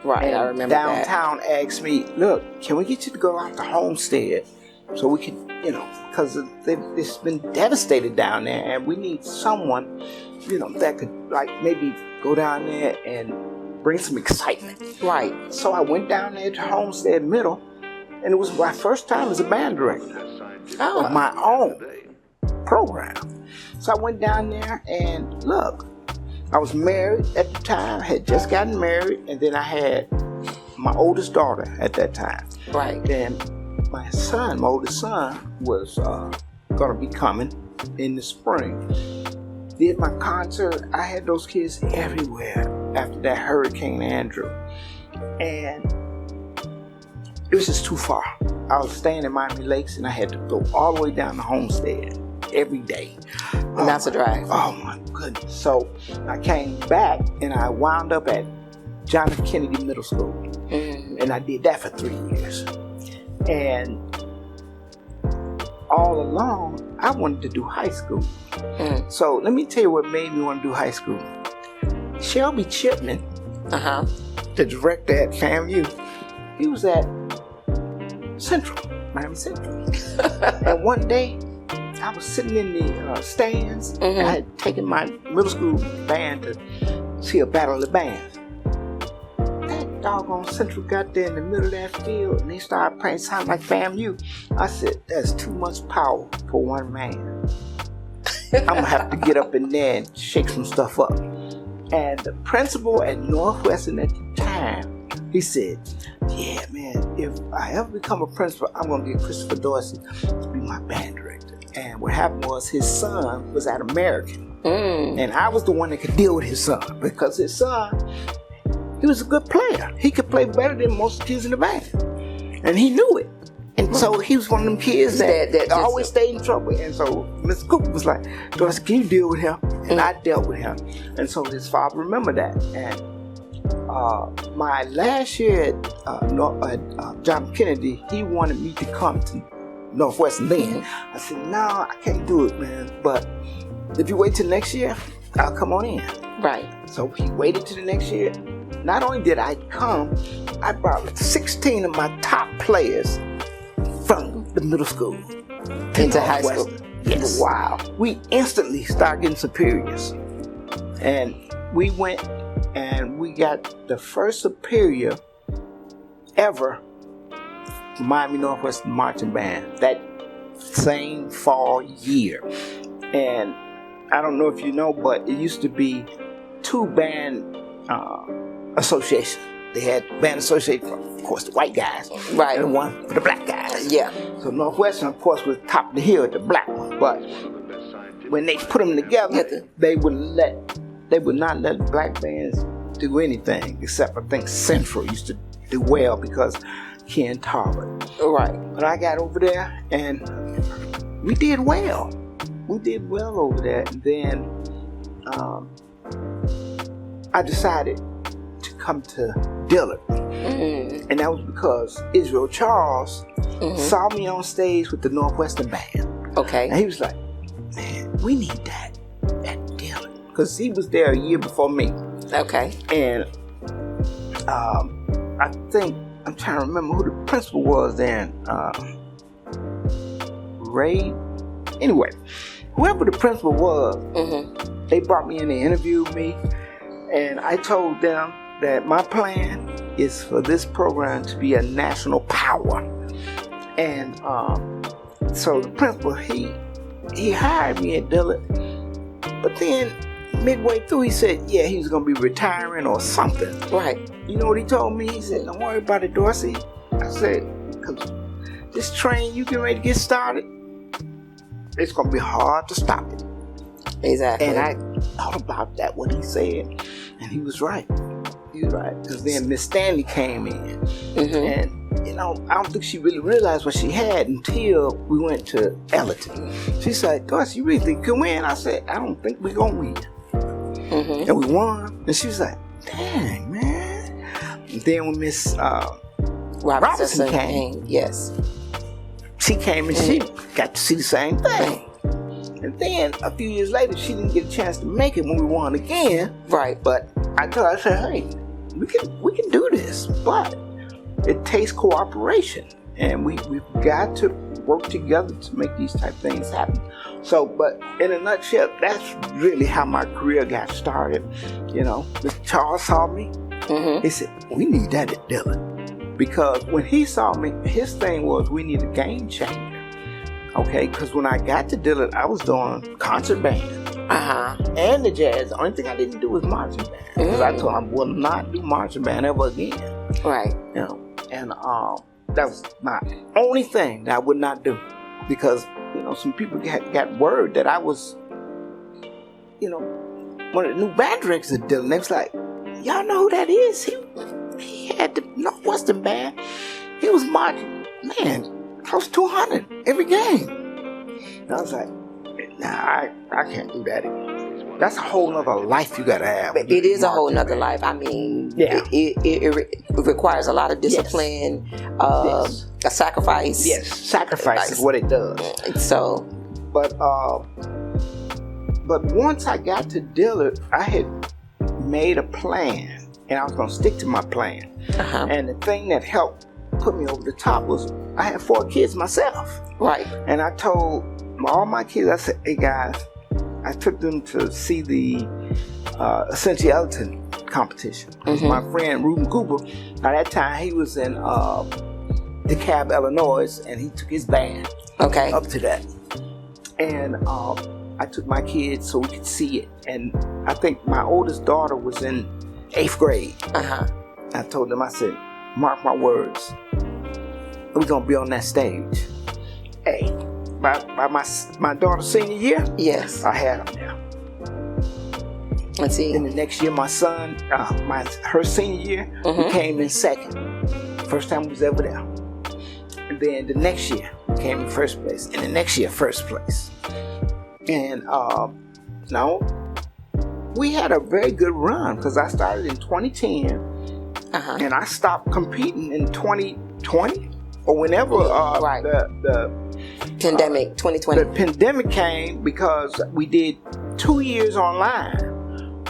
Right, and I remember downtown asked me, look, can we get you to go out to Homestead so we can, you know, because it's been devastated down there and we need someone, you know, that could like maybe go down there and bring some excitement. Right. So I went down there to Homestead Middle and it was my first time as a band director of my own program. So I went down there and look, I was married at the time, had just gotten married, and then I had my oldest daughter at that time. Right. Then my son, my oldest son, was going to be coming in the spring. Did my concert. I had those kids everywhere after that Hurricane Andrew. And it was just too far. I was staying in Miami Lakes, and I had to go all the way down to Homestead every day. And that's a drive. Oh my goodness. So I came back, and I wound up at John F. Kennedy Middle School. And I did that for 3 years. And all along, I wanted to do high school. So let me tell you what made me want to do high school. Shelby Chipman, the director at FAMU, he was at Central, Miami Central. And one day, I was sitting in the stands, and I had taken my middle school band to see a battle of the bands. That doggone Central got there in the middle of that field, and they started playing something like FAMU. I said, that's too much power for one man. I'm going to have to get up in there and shake some stuff up. And the principal at Northwestern at the time, he said, yeah, man, if I ever become a principal, I'm going to get Christopher Dorsey to be my band director. And what happened was his son was at American. And I was the one that could deal with his son, because his son, he was a good player. He could play better than most kids in the band. And he knew it. And so he was one of them kids that always stayed in trouble. And so Mr. Cooper was like, Dorsey, can you deal with him? And I dealt with him. And so his father remembered that. And my last year at John Kennedy, he wanted me to come to Northwestern then. I said, no, I can't do it, man. But if you wait till next year, I'll come on in. Right. So he waited till the next year. Not only did I come, I brought 16 of my top players from the middle school into high school. Yes. Wow. We instantly started getting superiors. And we went and we got the first superior ever Miami Northwestern Marching Band that same fall year. And I don't know if you know, but it used to be 2 band associations. They had band association for, of course, the white guys, right, and one for the black guys. Yeah. So Northwestern, of course, was top of the hill, the black one. But when they put them together, they would not let black bands do anything except, I think, Central used to do well because Ken Tarbert. Right. But I got over there and we did well. We did well over there. And then I decided to come to Dillard. And that was because Israel Charles saw me on stage with the Northwestern Band. Okay. And he was like, man, we need that at Dillard. Because he was there a year before me. Okay. And I think, I'm trying to remember who the principal was then. Ray? Anyway, whoever the principal was, they brought me in to interview me. And I told them that my plan is for this program to be a national power. And so the principal, he hired me at Dillard. But then midway through, he said, yeah, he was going to be retiring or something. Right. You know what he told me? He said, don't worry about it, Dorsey. I said, because this train you get ready to get started, it's going to be hard to stop it. Exactly. And I thought about that, what he said, and he was right. He was right. Because then Miss Stanley came in. And, you know, I don't think she really realized what she had until we went to Ellerton. She said, Dorsey, you really think you can win? I said, I don't think we're going to win. And we won. And she was like, dang, man. And then when Miss Robinson came, yes, she came and she got to see the same thing. And then a few years later, she didn't get a chance to make it when we won again. Right. But I told her, I said, hey, we can do this, but it takes cooperation, and we've got to work together to make these type of things happen. So, but in a nutshell, that's really how my career got started. You know, Charles saw me. He said, we need that at Dillard. Because when he saw me, his thing was, we need a game changer. Okay, because when I got to Dillard, I was doing concert band and the jazz. The only thing I didn't do was marching band. Because I told him I will not do marching band ever again. Right. You know, and that was my only thing that I would not do. Because, you know, some people got word that I was, you know, one of the new band directors at Dillard. And they was like, y'all know who that is? He had the Northwestern Band. he was marching, man, close to 200 every game. And I was like, nah, I can't do that anymore. That's a whole nother life you gotta have. It is a whole nother life. I mean, it requires a lot of discipline, a sacrifice. Yes, sacrifice is what it does. So, but once I got to Dillard, I had made a plan, and I was gonna stick to my plan. And the thing that helped put me over the top was I had 4 kids myself. Right. And I told all my kids, I said, hey guys, I took them to see the Essentiality competition. My friend Ruben Cooper, at that time he was in DeKalb, Illinois, and he took his band up to that. And I took my kids so we could see it. And I think my oldest daughter was in 8th grade. I told them, I said, mark my words, we're gonna be on that stage. Hey, by my daughter's senior year, yes, I had them there. Let's see. Then the next year, my son, her senior year, we came in second. First time we was ever there. And then the next year, we came in first place. And the next year, first place. And no, we had a very good run because I started in 2010, and I stopped competing in 2020 or whenever the pandemic 2020. The pandemic came because we did 2 years online.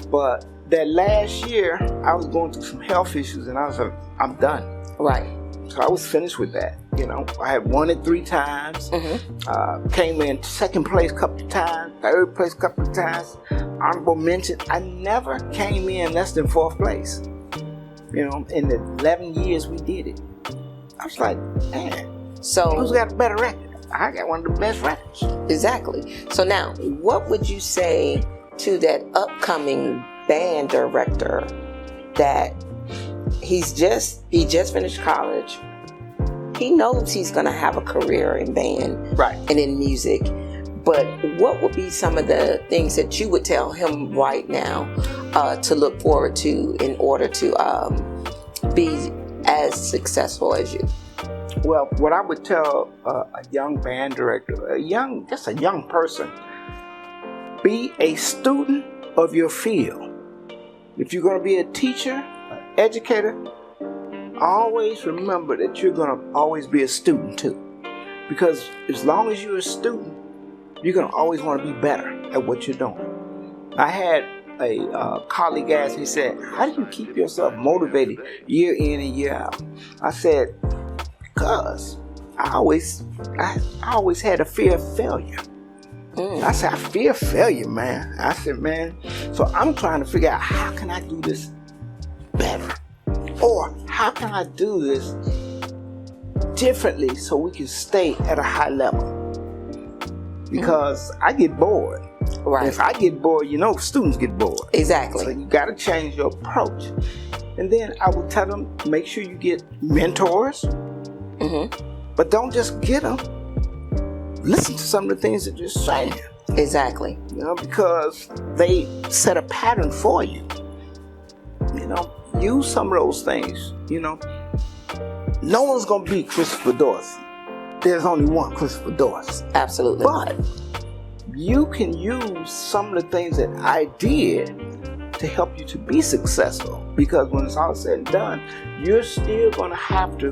But that last year, I was going through some health issues, and I was like, I'm done. Right. So I was finished with that. You know, I had won it 3 times. Came in second place a couple of times, third place a couple of times. Honorable mention. I never came in less than 4th place. You know, in the 11 years we did it. I was like, man, so who's got a better record? I got one of the best records. Exactly. So now, what would you say to that upcoming band director that he just finished college? He knows he's going to have a career in band and in music. But what would be some of the things that you would tell him right now to look forward to in order to be as successful as you? Well, what I would tell a young band director, just a young person, be a student of your field. If you're going to be a teacher, an educator, always remember that you're going to always be a student too. Because as long as you're a student, you're going to always want to be better at what you're doing. I had a colleague ask me, said, how do you keep yourself motivated year in and year out? I said, because I always had a fear of failure. I said, I fear failure, man. I said, man, so I'm trying to figure out how can I do this better? Or how can I do this differently so we can stay at a high level? Because I get bored. Right. If I get bored, you know, students get bored. Exactly. So you got to change your approach. And then I would tell them, make sure you get mentors. But don't just get them. Listen to some of the things that you're saying. Exactly. You know, because they set a pattern for you. You know, use some of those things. You know, no one's going to beat Christopher Dorsey. There's only one Christopher Dorsey. Absolutely. But you can use some of the things that I did to help you to be successful. Because when it's all said and done, you're still going to have to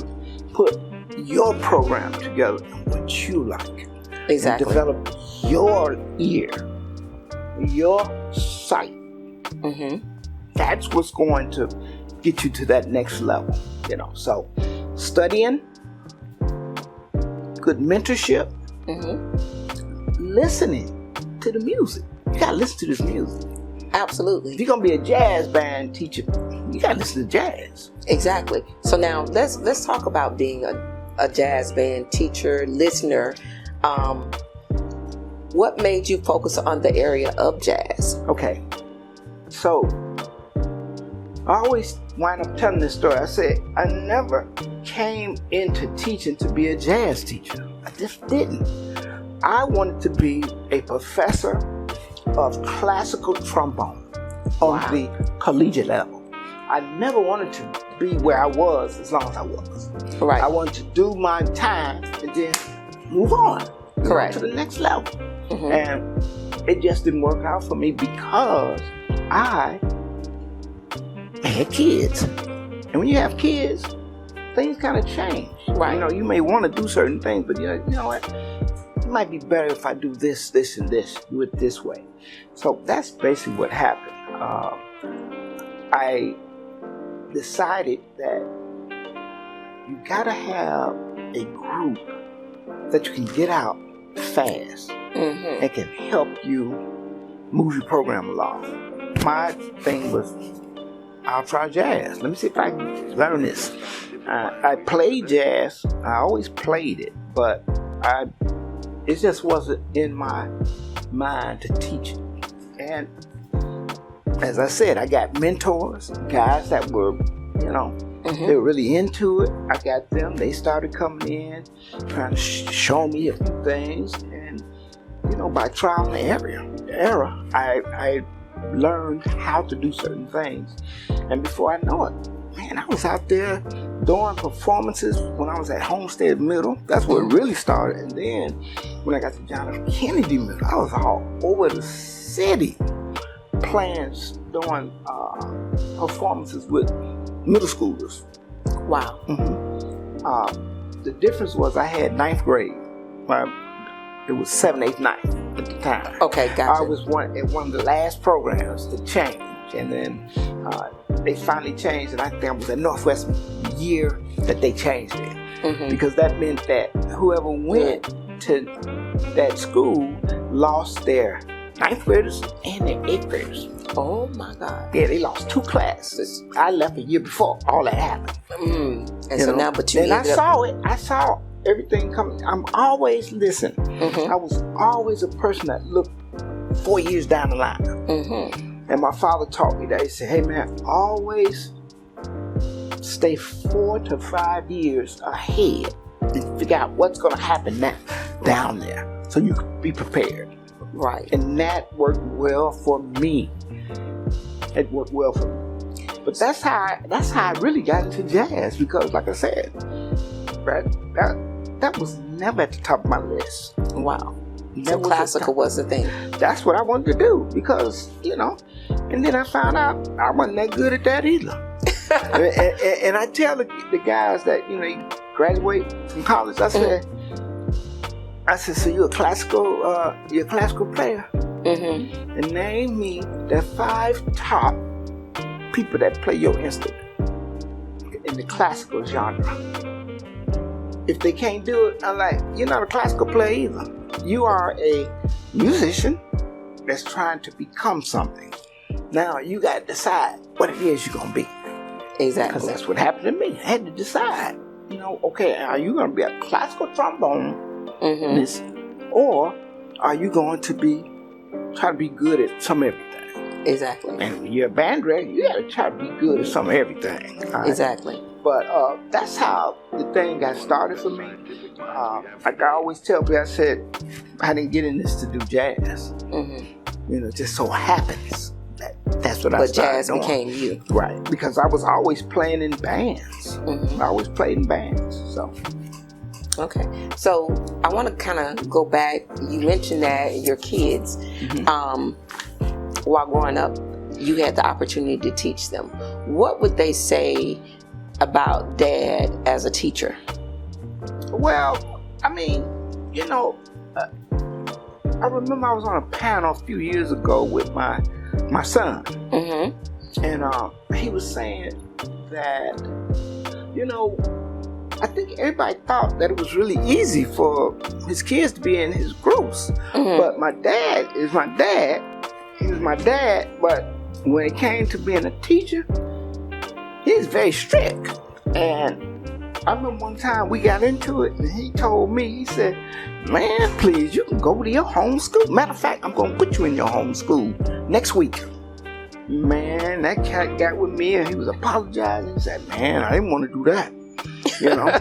put your program together and what you like. Exactly. And develop your ear, your sight. That's what's going to get you to that next level. You know, so studying, good mentorship, listening to the music. You gotta listen to this music. Absolutely. If you're gonna be a jazz band teacher, you gotta listen to jazz. Exactly. So now let's talk about being a jazz band teacher, listener. What made you focus on the area of jazz? Okay, so I always wind up telling this story. I said I never came into teaching to be a jazz teacher. I just didn't. I wanted to be a professor of classical trombone on the collegiate level. I never wanted to be where I was as long as I was. Right. I wanted to do my time and then move on. Correct. To the next level. And it just didn't work out for me because I had kids. And when you have kids, things kind of change. Right. You know, you may want to do certain things, but you know what? It might be better if I do this, this, and this. Do it this way. So that's basically what happened. I decided that you gotta have a group that you can get out fast and can help you move your program along. My thing was, I'll try jazz. Let me see if I can learn this. I played jazz. I always played it, but it just wasn't in my mind to teach it. And as I said, I got mentors, guys that were, you know, they were really into it. I got them. They started coming in, trying to show me a few things. And, you know, by trial and error, I learned how to do certain things. And before I know it, man, I was out there doing performances when I was at Homestead Middle. That's where it really started. And then when I got to John F. Kennedy Middle, I was all over the city playing, doing performances with middle schoolers. Wow. The difference was I had 9th grade. It was 7th, 8th, 9th at the time. Okay, gotcha. I was at one of the last programs to change. And then they finally changed, and I think I was at Northwest the year that they changed it. Because that meant that whoever went to that school lost their 9th graders and their 8th graders. Oh my God. Yeah, they lost 2 classes. I left a year before all that happened. And so now, but you and I ended saw it. I saw everything coming. I'm always listening. I was always a person that looked 4 years down the line. And my father taught me that. He said, hey man, always stay 4 to 5 years ahead and figure out what's going to happen now down there so you can be prepared. Right. And that worked well for me. It worked well for me. But that's how I really got into jazz, because like I said, that was never at the top of my list. Wow. So classical was the thing. That's what I wanted to do, because, you know, and then I found out I wasn't that good at that either. and I tell the guys that, you know, you graduate from college, I said, so you're a classical player? And name me the 5 top people that play your instrument in the classical genre. If they can't do it, I'm like, you're not a classical player either. You are a musician that's trying to become something. Now you got to decide what it is you're going to be. Exactly. Because that's what happened to me. I had to decide, you know, okay, are you going to be a classical trombone, or are you going to try to be good at some everything? Exactly. And when you're a band director, you got to try to be good at some everything. Right? Exactly. But that's how the thing got started for me. Like I always tell people, I said, I didn't get in this to do jazz. You know, it just so happens that's what I started jazz doing. became you. Right. Because I was always playing in bands. I always played in bands. So. Okay. So I want to kind of go back. You mentioned that your kids, while growing up, you had the opportunity to teach them. What would they say about Dad as a teacher? Well, I mean, you know, I remember I was on a panel a few years ago with my son. And he was saying that, you know, I think everybody thought that it was really easy for his kids to be in his groups. But my dad is my dad. He was my dad, but when it came to being a teacher, he's very strict. And I remember one time we got into it, and he told me, he said, man, please, you can go to your home school. Matter of fact, I'm going to put you in your home school next week. Man, that cat got with me, and he was apologizing. He said, man, I didn't want to do that. You know?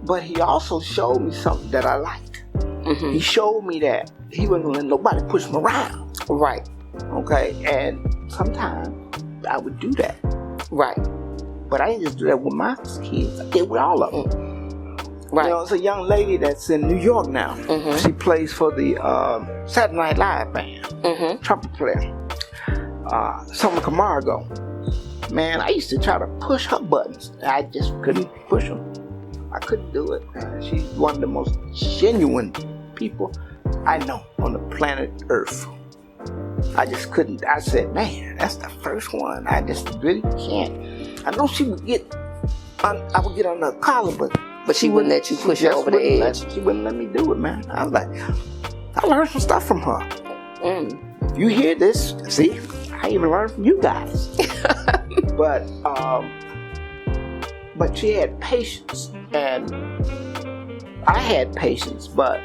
But he also showed me something that I liked. He showed me that he wasn't going to let nobody push him around. Right. Okay? And sometimes I would do that. Right. But I didn't just do that with my kids. I did with all of them. Right. You know, it's a young lady that's in New York now. She plays for the Saturday Night Live band. Trumpet player. Summer Camargo. Man, I used to try to push her buttons. I just couldn't push them. I couldn't do it. She's one of the most genuine people I know on the planet Earth. I just couldn't. I said, man, that's the first one. I just really can't. I know she would get, I would get on her collar, but she wouldn't let you push her over the edge. She wouldn't let me do it, man. I was like, I learned some stuff from her. If you hear this, see, I even learned from you guys. But she had patience, and I had patience, but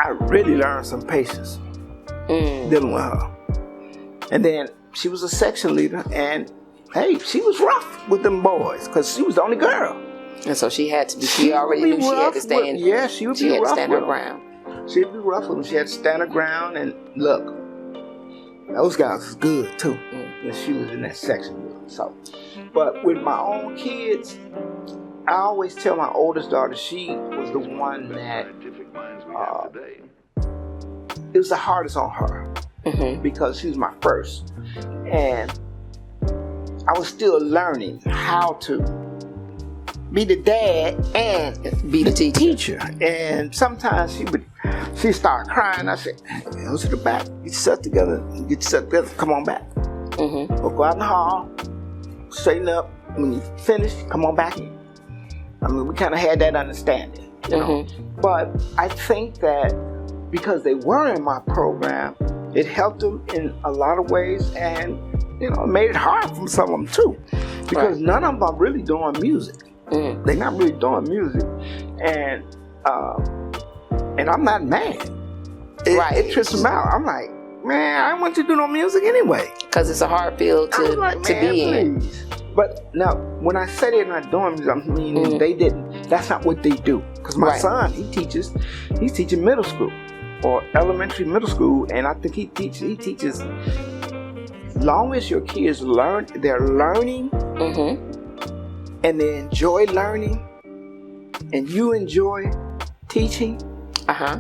I really learned some patience dealing with her. And then she was a section leader, and hey, she was rough with them boys because she was the only girl. And so she had to be. She already knew she had to stand. Yeah, she would be rough. She had to stand her with ground. She'd be rough with them. She had to stand her ground, and look, those guys was good too. And she was in that section with them. So, but with my own kids, I always tell my oldest daughter she was the one that it was the hardest on her because she was my first, and I was still learning how to be the dad and be the teacher. And sometimes she'd start crying. I said, go to the back, get yourself together, come on back. Or go out in the hall, straighten up. When you finish, come on back in. I mean, we kind of had that understanding, you know. But I think that because they were in my program, it helped them in a lot of ways, and you know, it made it hard for some of them too, because none of them are really doing music. They're not really doing music, and I'm not mad. It trips them out. I'm like, man, I don't want you to do no music anyway, because it's a hard field to be in. But now, when I say they're not doing music, I mean they didn't. That's not what they do. Because my son, he's teaching middle school or elementary, middle school, and I think he teaches. As long as your kids learn, they're learning, and they enjoy learning, and you enjoy teaching,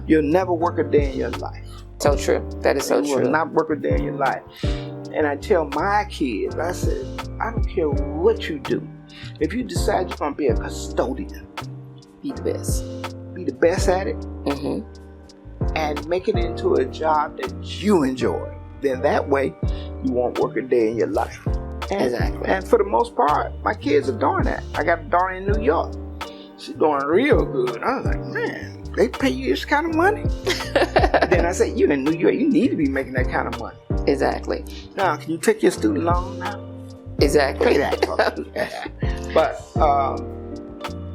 you'll never work a day in your life. So true. That is so true. You will not work a day in your life. And I tell my kids, I said, I don't care what you do. If you decide you're going to be a custodian, be the best. Be the best at it, and make it into a job that you enjoy. Then that way, you won't work a day in your life. Exactly. And for the most part, my kids are doing that. I got a daughter in New York. She's doing real good. I was like, man, they pay you this kind of money? Then I said, you in New York, you need to be making that kind of money. Exactly. Now, can you take your student loan now? Exactly. Pay that. But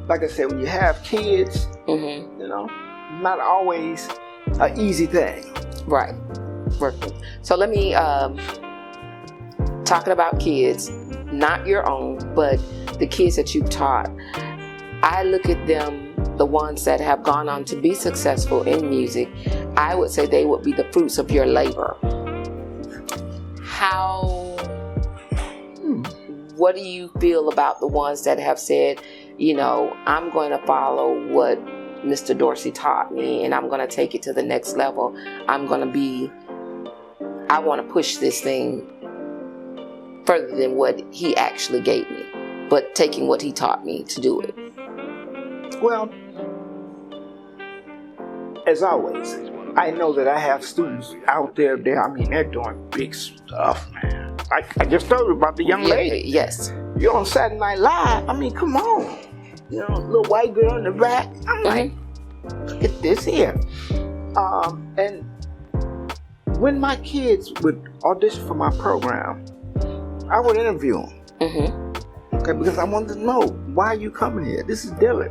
like I said, when you have kids, you know, not always an easy thing. Right. Working. So let me talking about kids, not your own, but the kids that you've taught. I look at them, the ones that have gone on to be successful in music. I would say they would be the fruits of your labor. What do you feel about the ones that have said, you know, I'm going to follow what Mr. Dorsey taught me, and I'm going to take it to the next level. I want to push this thing further than what he actually gave me, but taking what he taught me to do it. Well, as always, I know that I have students out there. I mean, they're doing big stuff, man. I just told you about the young lady. Yes. You're on Saturday Night Live. I mean, come on. You know, little white girl in the back. I'm like, look at this here. And when my kids would audition for my program, I would interview them. Okay, because I wanted to know, why are you coming here? This is Dillard.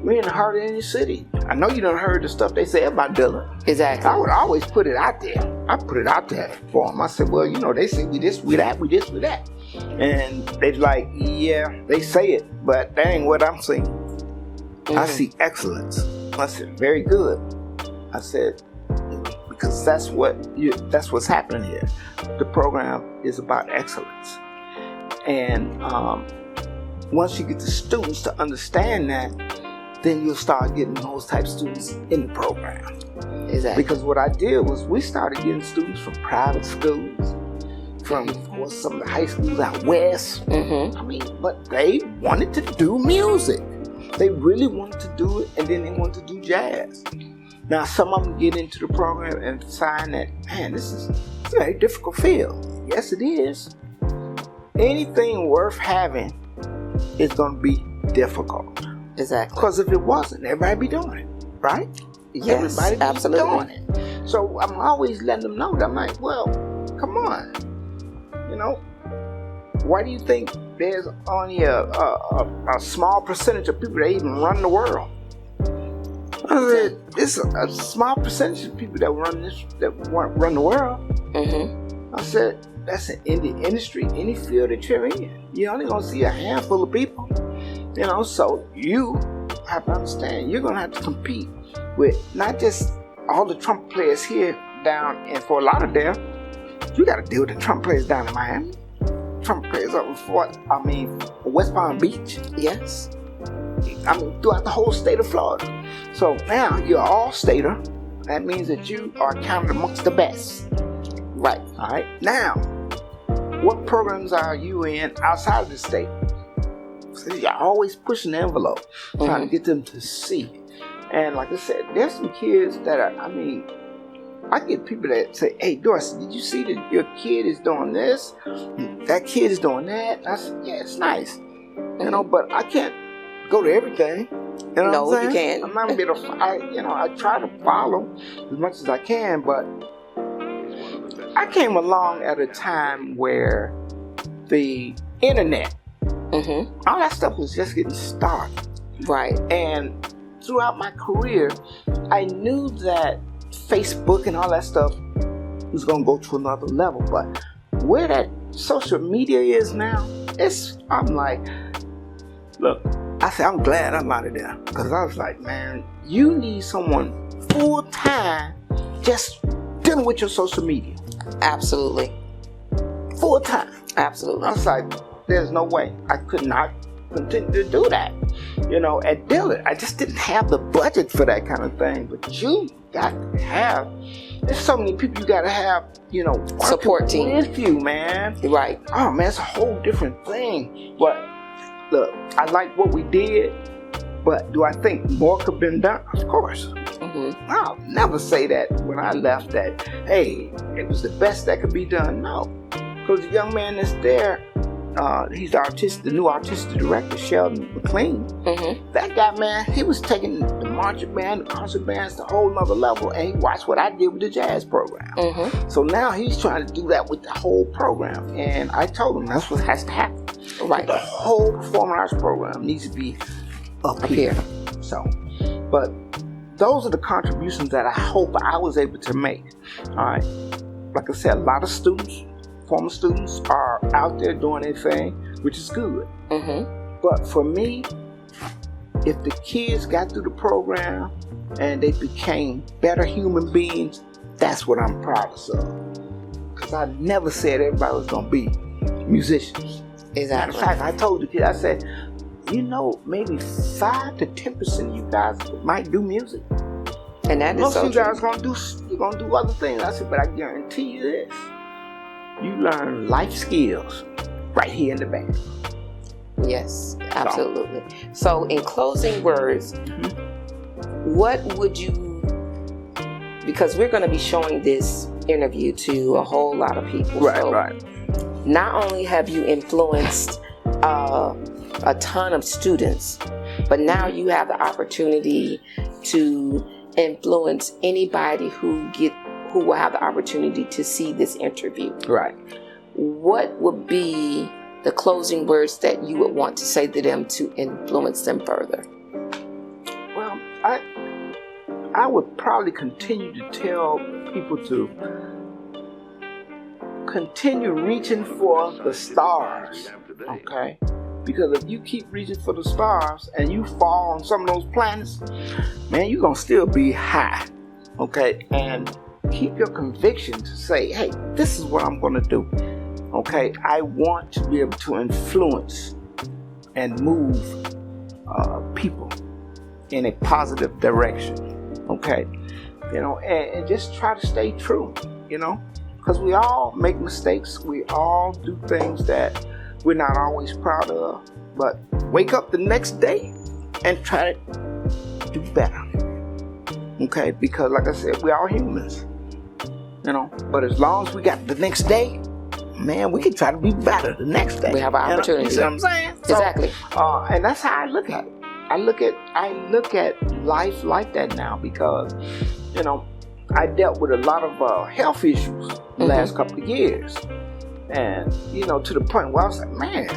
We're in the heart of any city. I know you done heard the stuff they say about Dillard. Exactly. I would always put it out there. I put it out there for them. I said, well, you know, they say we this, we that, we this, we that. And they're like, yeah, they say it, but that ain't what I'm seeing. I see excellence. I said, very good. I said, because that's what's happening here. The program is about excellence. And once you get the students to understand that, then you'll start getting those type of students in the program. Exactly. Because what I did was we started getting students from private schools, from of course some of the high schools out west. I mean, but they wanted to do music. They really wanted to do it, and then they wanted to do jazz. Now some of them get into the program and find that, man, this is a very difficult field. Yes, it is. Anything worth having is going to be difficult. Exactly. Because if it wasn't, everybody be doing it, right? Yes, everybody be absolutely. doing it. So I'm always letting them know that I'm like, well, come on. You know, why do you think there's only a small percentage of people that even run the world? I said, it's a small percentage of people that run the world. I said, that's in the industry, any field that you're in. You're only gonna see a handful of people. You know, so you have to understand you're gonna have to compete with not just all the trumpet players here down in Fort Lauderdale. You gotta deal with the trumpet players down in Miami. Trumpet players up in West Palm Beach. Yes. I mean, throughout the whole state of Florida. So now you're all stater. That means that you are counted amongst the best. Right. All right. Now, what programs are you in outside of the state? So you're always pushing the envelope, trying to get them to see. And like I said, there's some kids that are, I get people that say, hey, Doris, did you see that your kid is doing this? That kid is doing that? I said, yeah, it's nice. You know, but I can't go to everything. You know no, what I'm you saying? can't. I'm not going to be I try to follow as much as I can, but I came along at a time where the internet, all that stuff was just getting started. Right. And throughout my career, I knew that Facebook and all that stuff was going to go to another level. But where that social media is now, I'm like, look, I said, I'm glad I'm out of there. Because I was like, man, you need someone full time just dealing with your social media. Absolutely. Full time. Absolutely. I was like, there's no way. I could not continue to do that. You know, at Dillard, I just didn't have the budget for that kind of thing. But you got to have, there's so many people you got to have, you know, support team with you, man. Right. Oh, man, it's a whole different thing. But look, I like what we did, but do I think more could have been done? Of course. I'll never say that when I left that, hey, it was the best that could be done. No. Because the young man that's there, he's the new artistic director, Sheldon McLean. That guy, man, he was taking the marching band, the concert bands to a whole nother level, and he watched what I did with the jazz program. So now he's trying to do that with the whole program. And I told him that's what has to happen. Right. The whole performing arts program needs to be up here. So, but those are the contributions that I hope I was able to make. All right. Like I said, a lot of students, former students, are out there doing their thing, which is good. But for me, if the kids got through the program and they became better human beings, that's what I'm proudest of. Because I never said everybody was going to be musicians. Exactly. Matter of fact, I told the kids, I said, you know, maybe 5 to 10% of you guys might do music. And that most is so of you guys gonna do other things. I said, but I guarantee you this: you learn life skills right here in the band. Yes, absolutely. So in closing words, what would you? Because we're going to be showing this interview to a whole lot of people. Right, so right. Not only have you influenced a ton of students, but now you have the opportunity to influence anybody who will have the opportunity to see this interview. Right. What would be the closing words that you would want to say to them to influence them further? Well, I would probably continue to tell people to continue reaching for the stars, okay? Because if you keep reaching for the stars and you fall on some of those planets, man, you're going to still be high, okay? And keep your conviction to say, hey, this is what I'm going to do, Okay, I want to be able to influence and move people in a positive direction. Okay, and just try to stay true. Because we all make mistakes. We all do things that we're not always proud of. But wake up the next day and try to do better. Okay, because like I said, we're all humans. But as long as we got the next day, man, we can try to be better the next day. We have an opportunity. You see what I'm saying? Exactly. And that's how I look at it. I look at life like that now because, I dealt with a lot of health issues the last couple of years. And, to the point where I was like, man,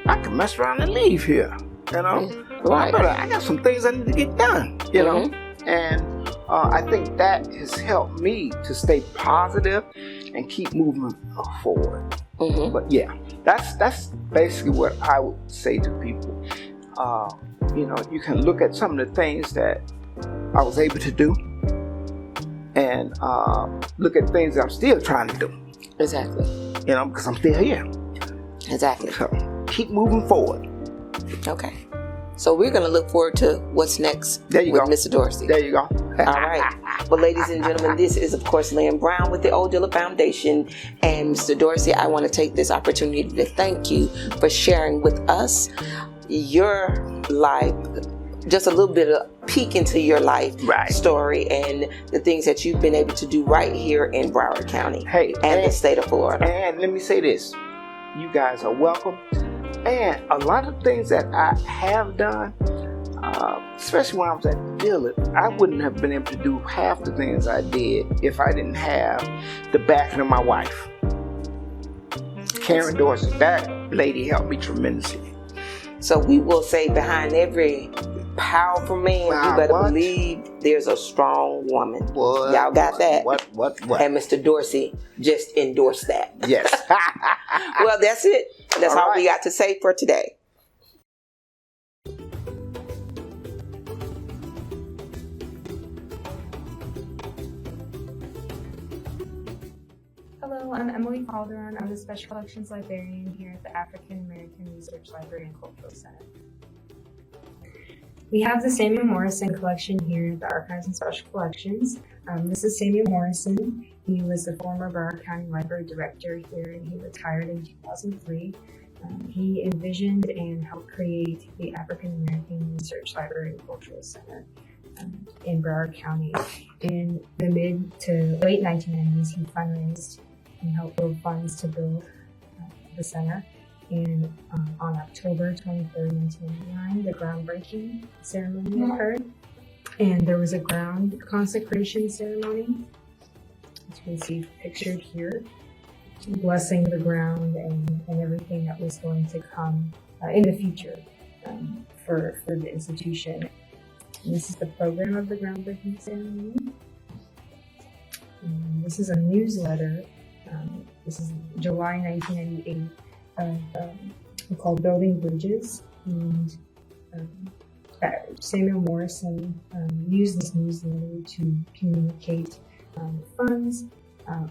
I can mess around and leave here. Right. I got some things I need to get done, And I think that has helped me to stay positive and keep moving forward. But yeah, that's basically what I would say to people. You can look at some of the things that I was able to do and look at things that I'm still trying to do. Exactly. Because I'm still here. Exactly. So keep moving forward. Okay. So we're going to look forward to what's next with Mr. Dorsey. There you go. All right. Well, ladies and gentlemen, this is, of course, Lynn Brown with the Old Dilla Foundation. And Mr. Dorsey, I want to take this opportunity to thank you for sharing with us your life, just a little bit of peek into your life story and the things that you've been able to do right here in Broward County and the state of Florida. And let me say this. You guys are welcome. And a lot of things that I have done, especially when I was at Dillard, I wouldn't have been able to do half the things I did if I didn't have the backing of my wife. Karen Dorsey, that lady helped me tremendously. So we will say behind every powerful man, you better believe there's a strong woman. What? Y'all got that? What? And Mr. Dorsey just endorsed that. Yes. Well, that's it. That's all we got to say for today. Hello, I'm Emily Calderon. I'm the Special Collections Librarian here at the African American Research Library and Cultural Center. We have the Samuel Morrison collection here at the Archives and Special Collections. This is Samuel Morrison. He was the former Broward County Library Director here, and he retired in 2003. He envisioned and helped create the African American Research Library and Cultural Center in Broward County. In the mid to late 1990s, he fundraised and helped build funds to build the center. And on October 23rd, 1999, the groundbreaking ceremony occurred. And there was a ground consecration ceremony, which you can see pictured here, blessing the ground and everything that was going to come in the future for the institution. And this is the program of the groundbreaking ceremony. And this is a newsletter. This is July 1998. Called Building Bridges, and Samuel Morrison used this newsletter to communicate funds,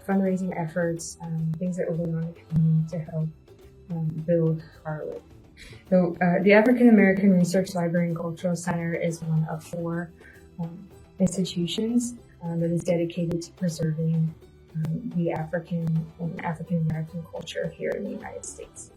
fundraising efforts, things that were going on in the community to help build Harwood. So the African American Research Library and Cultural Center is one of 4 institutions that is dedicated to preserving the African American culture here in the United States.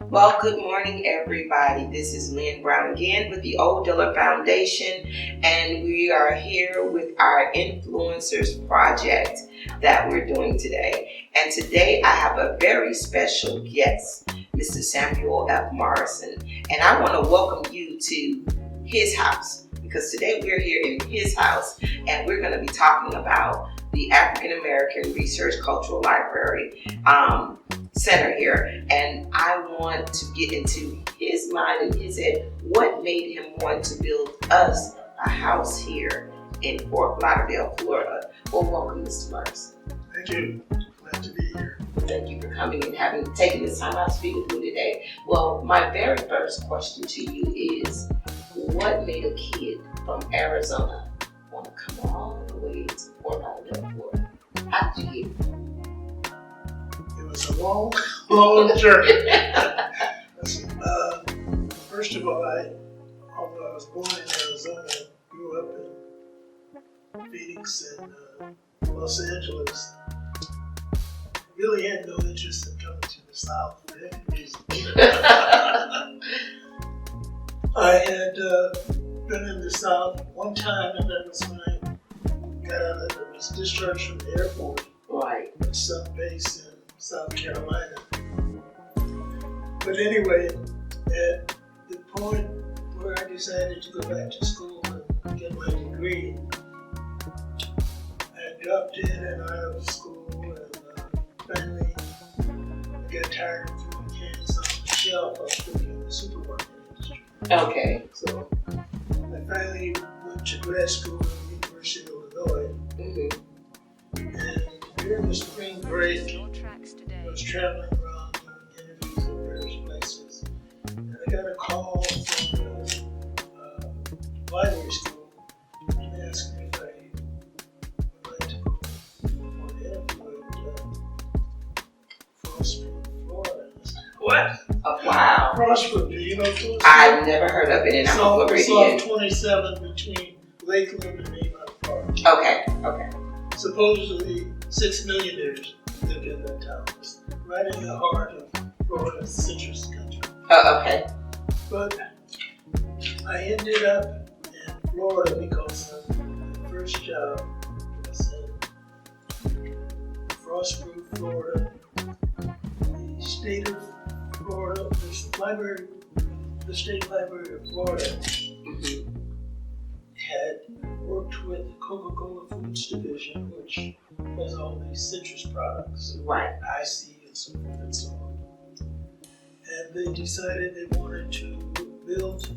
Well, good morning, everybody. This is Lynn Brown again with the Old Dilla Foundation, and we are here with our Influencers Project that we're doing today. And today I have a very special guest, Mr. Samuel F. Morrison, and I want to welcome you to his house, because today we're here in his house, and we're going to be talking about the African American Research Cultural Library Center here. And I want to get into his mind and his head, what made him want to build us a house here in Fort Lauderdale, Florida. Well, welcome, Mr. Morrison. Thank you. Glad to be here. Thank you for coming and taking this time out to speak with me today. Well, my very first question to you is, what made a kid from Arizona want to come all the way to Fort Lauderdale, Florida? How did you get it? It was a long, long journey. First of all, although I was born in Arizona, I grew up in Phoenix and Los Angeles. Really had no interest in coming to the South for any reason. I had been in the South one time, and that was when I was discharged from the airport. Right. At some base in South Carolina. But anyway, at the point where I decided to go back to school and get my degree, I dropped in and out of school, and finally I got tired of throwing cans on the shelf. I was working in the supermarket industry. Okay. So I finally went to grad school at the University of Illinois. And during the spring break, I was traveling around doing interviews at various places. And I got a call from the library school and asked me if I would like to go for an interview at Frostburg, Florida. What? Oh, wow. Frostburg, do you know Frostburg? I've never heard of it, and I'm already It's off 27 between Lakeland and Avon Park. Okay, okay. Supposedly 6 millionaires lived in that town. It's right in the heart of Florida's citrus country. Okay. But I ended up in Florida because my first job was in Frostburg, Florida. The state of Florida, the state library of Florida had worked with the Coca-Cola Foods Division, which has all these citrus products, right? IC and so forth and so on. And they decided they wanted to build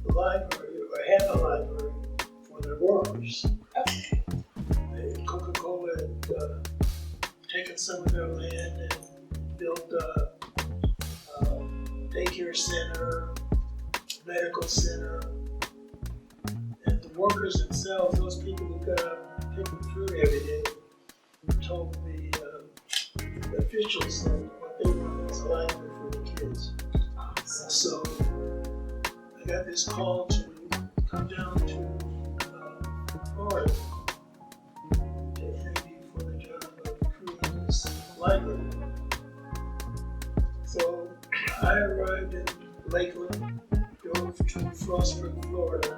a library or have a library for their workers. Okay. Coca-Cola had taken some of their land and built a daycare center, medical center. And the workers themselves, those people who got up and picked the fruit every day, told the officials that what they wanted was a library for the kids. And so I got this call to come down to Florida to interview for the job of creating this library. So I arrived in Lakeland, drove to Frostburg, Florida,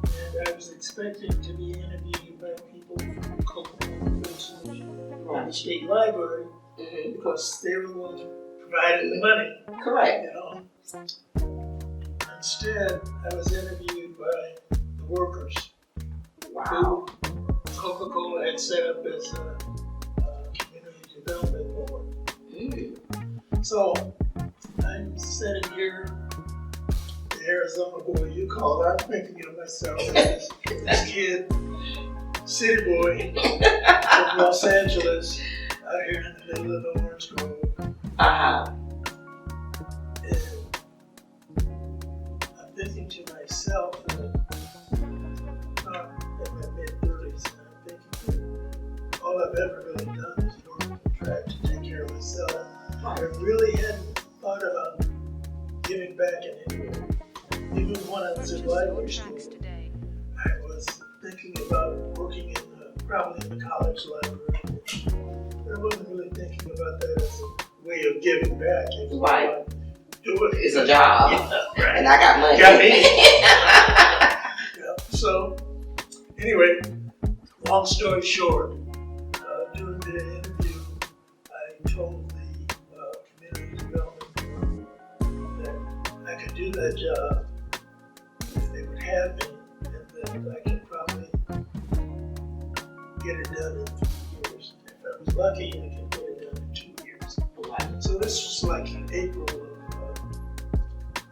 and I was expecting to be interviewed by people from the Coca-Cola Foods and the state library because they were the ones providing the money. Correct. You know. Instead, I was interviewed by the workers. Wow. Who Coca-Cola had set up as a community development board. So I'm sitting here, the Arizona boy you call, I'm thinking of myself as this kid, city boy from Los Angeles, out here in the middle of the Orange Grove. And I'm thinking to myself that I'm in my mid-30s, and I'm thinking that all I've ever really done is work and try to take care of myself. I really hadn't thought about giving back in any way. Even when I was in library school, I was thinking about working probably in the college library. But I wasn't really thinking about that as a way of giving back. Right. Do it. It's a job. Yeah, right. And I got money. Got me. Yeah. So, anyway, long story short, during the interview, I told the community development board that I could do that job if they would have me, and that I could probably get it done in 3 years. If I was lucky, I could get it done in 2 years. So this was like April of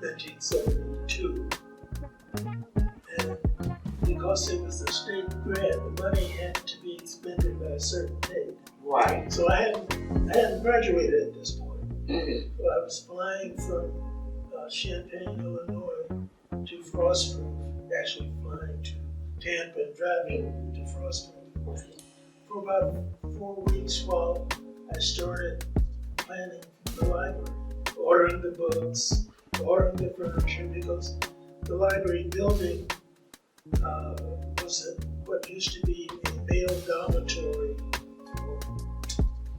1972. And because it was a state grant, the money had to be expended by a certain date. Right. So I hadn't graduated at this point. So I was flying from Champaign, Illinois to Frostproof, actually flying to Tampa and driving to Frostproof. For about 4 weeks while I started planning the library, ordering the books, ordering the furniture, because the library building was what used to be a male dormitory for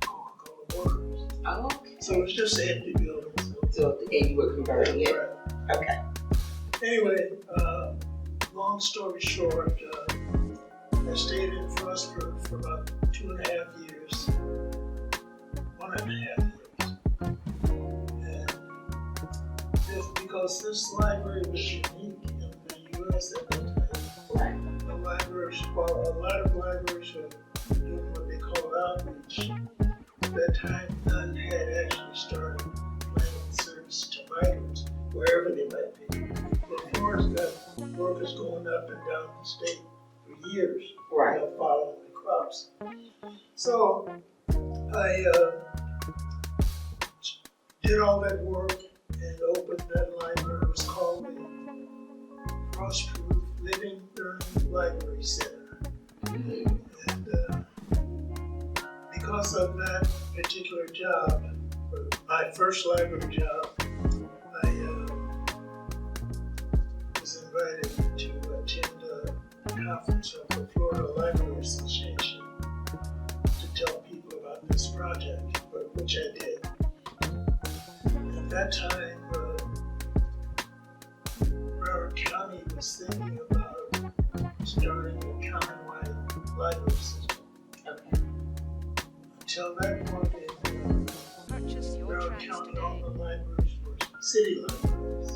Coca-Cola workers. Oh, okay. So it was just an empty building. So and you were converting it? Right. Okay. Anyway, long story short, I stayed in Frostproof for about 2.5 years. 1.5 years. And because this library was unique in the U.S. at that time. Right. The libraries, while a lot of libraries were doing what they call outreach, at that time none had actually started planning service to migrants, wherever they might be. But Florida's got workers going up and down the state for years, right, following the crops. So I did all that work and opened that library. It was called the Frostproof Living Learning Library Center. And because of that particular job, my first library job, I was invited to attend a conference of the Florida Library Association to tell people about this project, which I did. At that time, Broward County was thinking about starting a countywide library system. Okay. Until that point, Broward County, all the libraries were city libraries.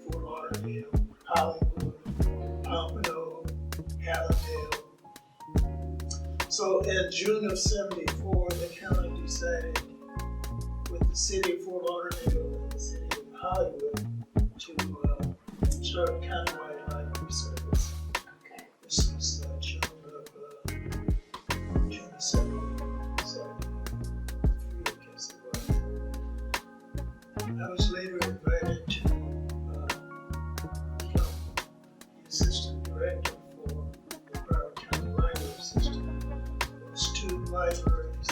Fort Lauderdale, Hollywood, Pompano, Hallandale. So in June of '74, the county decided with the city of Fort Lauderdale and the city of Hollywood to start a countywide library service. Okay. This was June of '73, I guess it was. I was later invited to become the assistant director for the Broward County Library System. There's 2 libraries,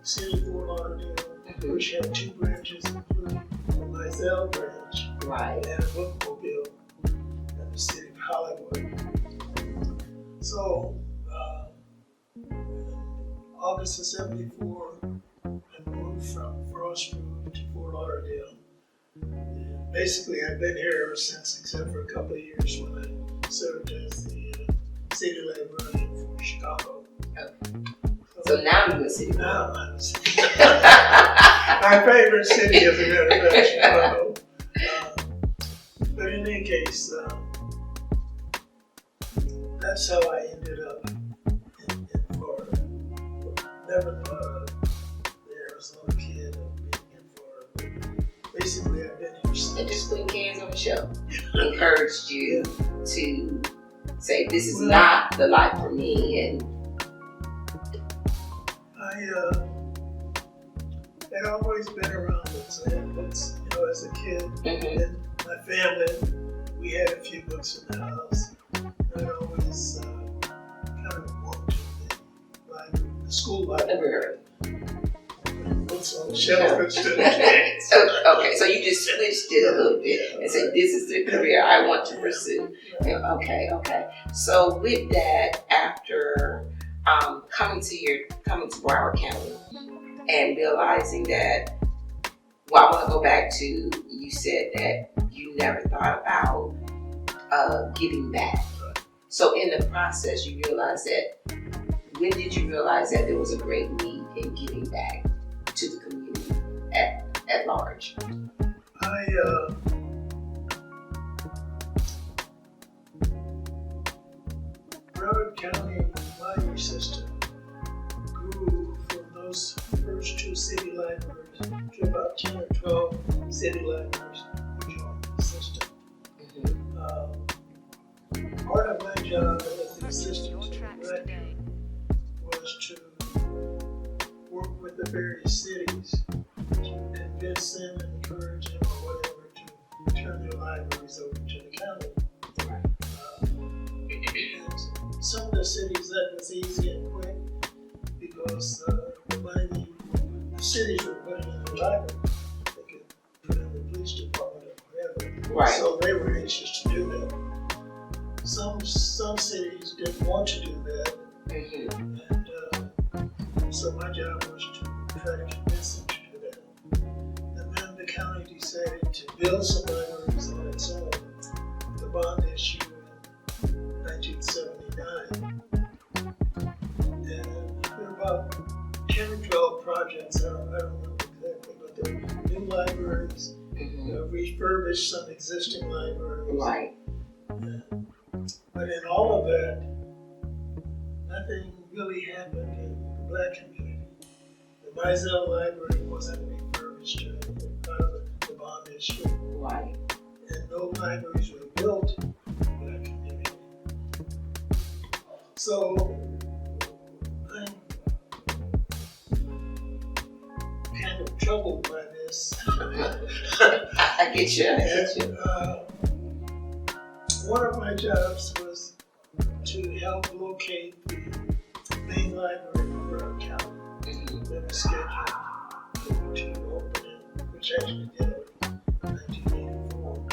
City of Fort Lauderdale, which had 2 branches, including the Mizell branch, right, and a bookmobile, and the City of Hollywood. So, August of '74, I moved from Frostproof to Fort Lauderdale. And basically, I've been here ever since, except for a couple of years when I served as the city librarian for Chicago. Okay. So now you're in the city. Now I'm in the city. My favorite city, as a matter of fact, Chicago. But in any case, that's how I ended up in Florida. Never thought of the Arizona kid of being in Florida. Basically, I've been here since. And just putting cans on the shelf encouraged you to say, this is not the life for me. And I'd always been around books. I had books, as a kid. And my family, we had a few books in the house. I'd always kind of walked to the library, the school library. Books on the shelf instead of cans. Okay, so you just switched it a little bit and said, this is the career I want to pursue. Okay. So with that, after coming to Broward County and realizing that, well, I want to go back to, you said that you never thought about giving back. So in the process, you realized that, when did you realize that there was a great need in giving back to the community at large? Broward County library system grew from those first 2 city libraries to about 10 or 12 city libraries who joined the system. Part of my job as the assistant director was to work with the various cities to convince them, encourage them, or whatever, to turn their libraries over to the County. And some of the cities that was easy and quick because the money the cities were putting in the library, they could put in the police department or whatever. Right. So they were anxious to do that. Some cities didn't want to do that, and so my job was to try to convince them to do that. And then the county decided to build some libraries on its own. The bond issue in 1979, and there were about 10 or 12 projects. I don't remember exactly, but there were new libraries, refurbished some existing libraries. Right. But in all of that, nothing really happened in the black community. The Mizell Library wasn't refurbished during the bond issue. Right. And no libraries were built in the black community. So I'm kind of troubled by this. I get you. One of my jobs was to help locate the main library in Broward County that was scheduled to open in, which actually did open in 1984.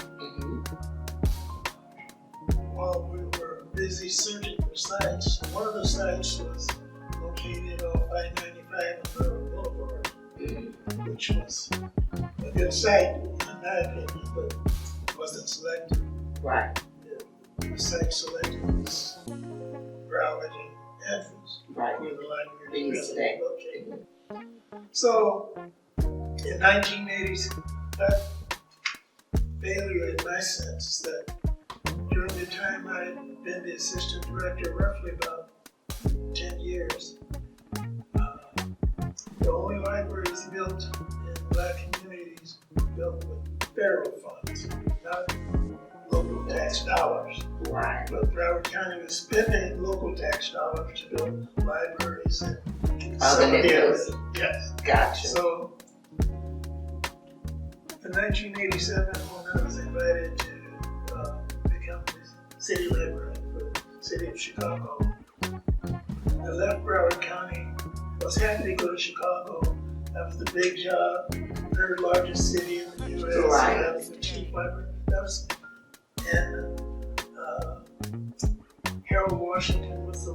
While we were busy searching for sites, one of the sites was located off I-95 and Broward Boulevard, which was a good site in my opinion, but wasn't selected. Right. The site selected was Broward and Andrews, right, where the library is today. Located. So, in 1980s, that failure in my sense is that during the time I'd been the assistant director, roughly about 10 years, the only libraries built in black communities were built with federal funds, not local tax dollars. Right. But Broward County was spending local tax dollars to build libraries and other neighborhoods. Yes. Gotcha. So in 1987, when I was invited to become the city librarian for the city of Chicago, I left Broward County. I was happy to go to Chicago. That was the big job, third largest city in the U.S. Right. That was the chief library. And Harold Washington was the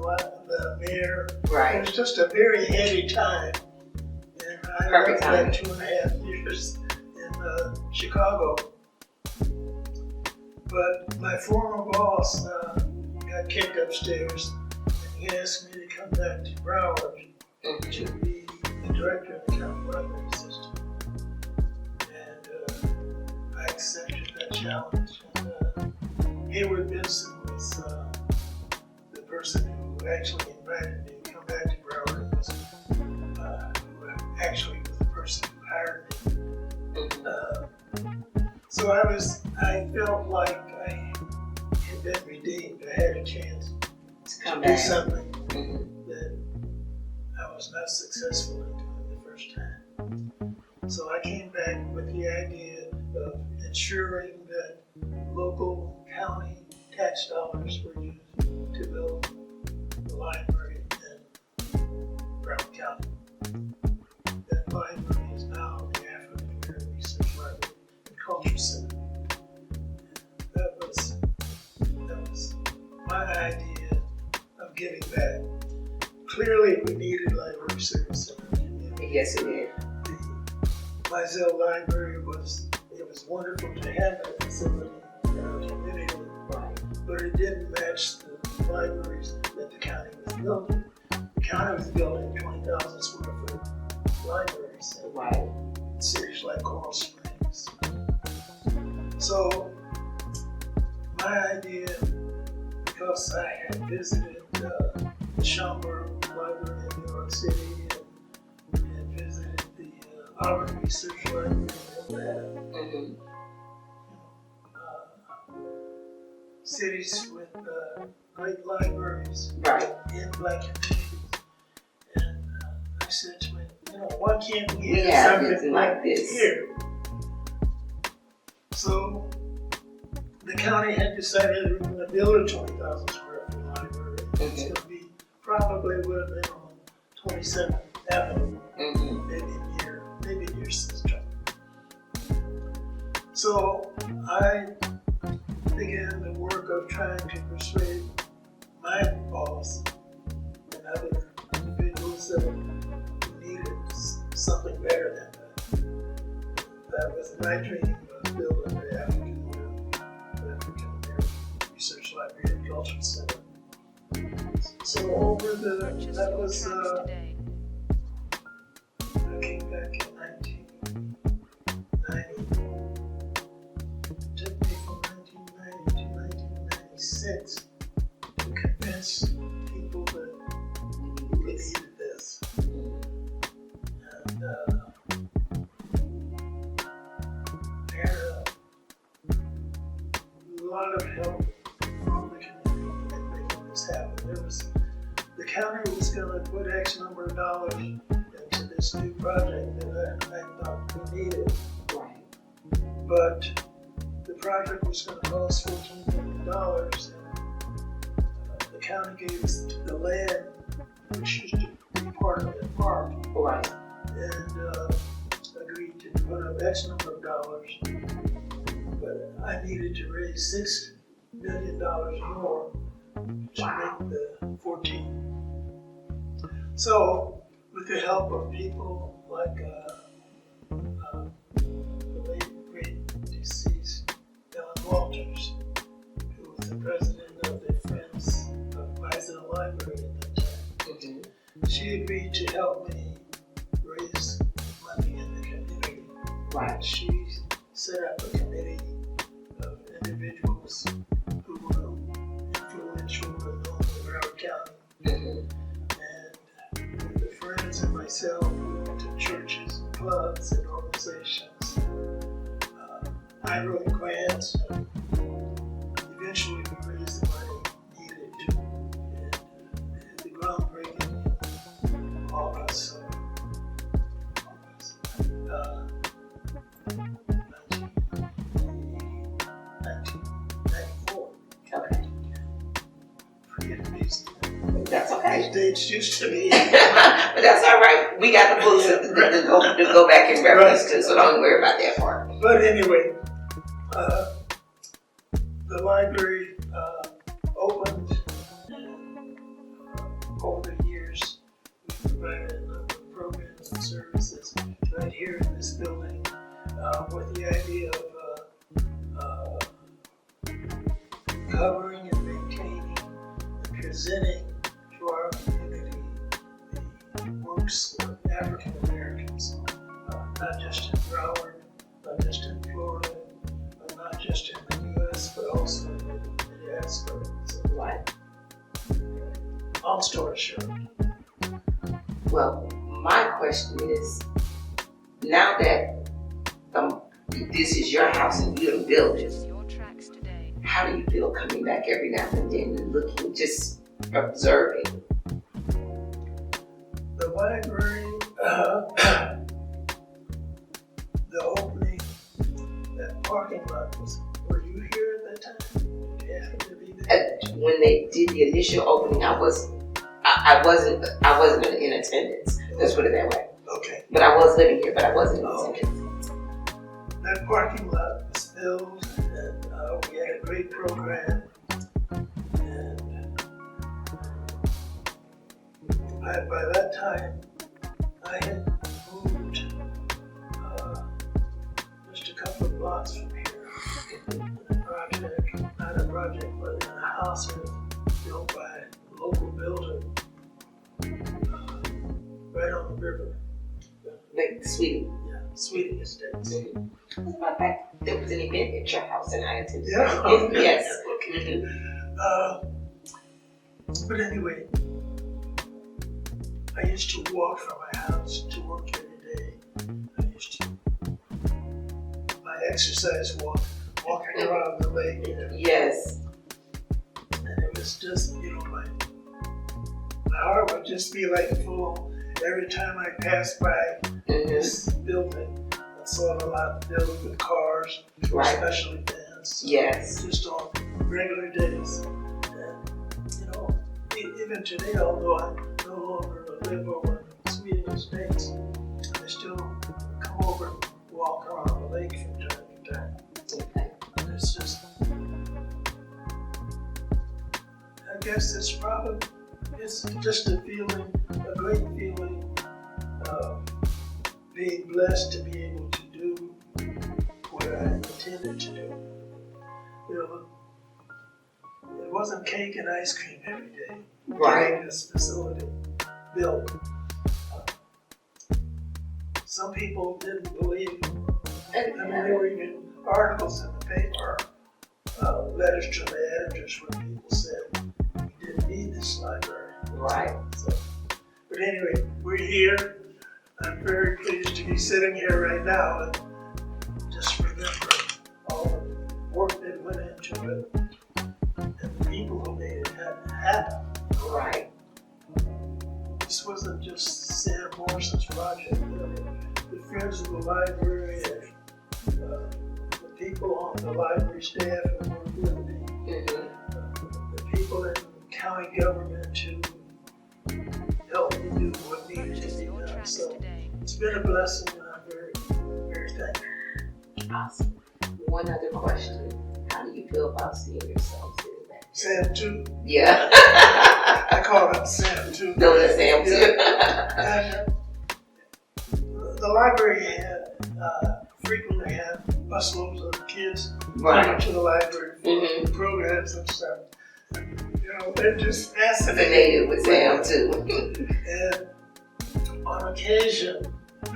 mayor. Right. It was just a very heady time. And I Perfect worked time. like 2.5 years in Chicago. But my former boss got kicked upstairs, and he asked me to come back to Broward to be the director of the county library system. And I accepted that challenge. Hayward Benson was the person who actually invited me to come back to Broward. Who actually was the person who hired me. So I felt like I had been redeemed. I had a chance to do something that I was not successful in doing the first time. So I came back with the idea of ensuring that local county tax dollars were used to build the library in Broward County. That library is now the African American Research Library and Culture Center. That was my idea of giving back. Clearly, we needed library service in our community. Yes, it did. The Mizell Library was wonderful to have that facility in our community, but it didn't match the libraries that the county was building. The county was building 20,000 square foot libraries in cities like Coral Springs. So my idea, because I had visited the Schomburg Library in New York City and visited the Auburn Research Library in Atlanta, cities with great libraries in black communities. And I said to him, why can't we have something like this here? So the county had decided they were going to build a 20,000 square foot library. It's going to be probably would have been on 27th Avenue, maybe near Sister. So I began the work of trying to persuade my boss and other individuals that needed something better than that. That was my dream, was building the African American Research Library and Culture Center. So that was, I came back in 1990. It took me from 1990 to 1996 to convince people that we needed this. And I had a lot of help from the community in making this happen. The county was going to put X number of dollars into this new project that I thought we needed. Right. But the project was going to cost $14 million, and the county gave us the land, which used to be part of the park. Right. And agreed to put up X number of dollars. But I needed to raise $6 million more to make the 14. So, with the help of people like the late great deceased Ellen Walters, who was the president of the Friends of Bison Library at that time, she agreed to help me raise money in the community. Right. She set up a committee of individuals who were influential and known in Broward County. And the Friends and myself, we went to churches and clubs and organizations. I wrote grants. Eventually we raised the money needed to. And the groundbreaking in August 1994. Okay. Forget these. That's okay. These dates used to be. But that's all right. We got the books to go back and reference to, so don't worry about that part. But anyway, the library opened, and over the years we provided a number of programs and services right here in this building with the idea of covering and maintaining and presenting to our community the works of African Americans, not just in Broward, not just in Florida, not just in the U.S., but also in the diaspora. So, Right. long story short. Well, my question is, now that this is your house and you done built it, how do you feel coming back every now and then and looking, just observing? The library, the opening, that parking lot was, were you here at that time? Did you happen to be there? When they did the initial opening, I wasn't in attendance. Let's put it that way. Okay. But I was living here, but I wasn't in attendance. That parking lot was filled, and we had a great program. And by that time, I had moved just a couple of blocks from here. In a project, not a project, but in a house that was built by a local builder right on the river. Like Sweetie. Yeah, Sweetie Estates. As a matter of fact, there was an event at your house and I attended. Yeah. Yes. Okay. But anyway, I used to walk from my house to work every day. I used to my exercise walking around the lake. Yes. And it was just, my heart would just be like full every time I passed by this building. I saw a lot filled with cars, Right. especially vans. events. Yes. Just on regular days. And, you know, even today, although I no longer live over in Sweden Estates, I still come over and walk around the lake from time to time. Okay. And it's just, I guess it's just a feeling, a great feeling of being blessed to be able to do what I intended to do. You know, it wasn't cake and ice cream every day. Getting this facility built. Some people didn't believe. I mean, there were even articles in the paper, letters to the editors where people said we didn't need this library. Right. So, but anyway, we're here. I'm very pleased to be sitting here right now and just remember all the work that went into it and the people who made it happen. Right. This wasn't just Sam Morrison's project. The friends of the library and the people on the library staff who worked with me, the people in county government who helped me do what needed to be done. So it's been a blessing, and I'm very, very thankful. Awesome. One other question: how do you feel about seeing yourself sitting back? Sam too. Yeah. I call him Sam too. No, that's Sam too. And, the library had frequently had busloads of kids coming to the library for programs and stuff. You know, they're just fascinated with Sam too. And on occasion,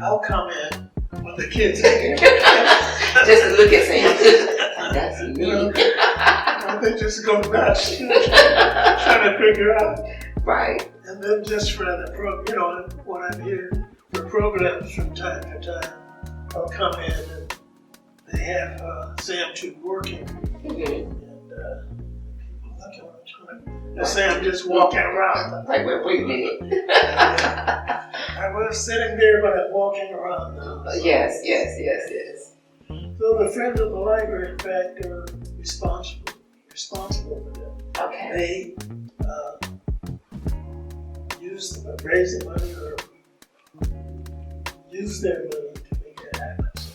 I'll come in when the kids are here. Just to look at Sam too. That's unique. You know, they just go nuts, trying to figure out. Right. And then just for the you know, when I'm here for programs from time to time, I'll come in and they have Sam 2 working. And people look at what I'm doing. And Sam just walking around. Like, wait a minute. I was sitting there, but I'm walking around now. So. Yes. So the friends of the library, in fact, are responsible for that. Okay. They raise the money or use their money to make that happen. So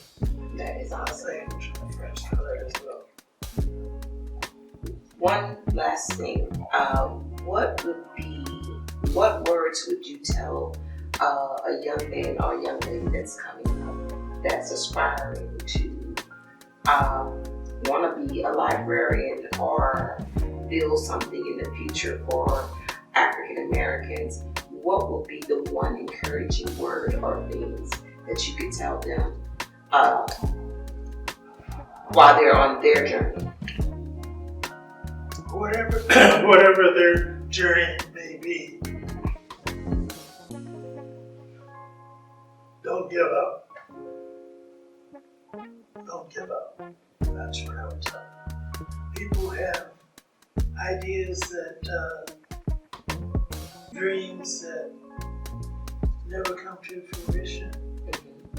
that is awesome. Thank you to my friends for that as well. One last thing. What words would you tell a young man or a young lady that's coming up, that's aspiring to want to be a librarian or build something in the future for African Americans? What would be the one encouraging word or things that you could tell them while they're on their journey? Whatever their journey may be, don't give up. Don't give up. That's what I would tell them. People have ideas that dreams that never come to fruition,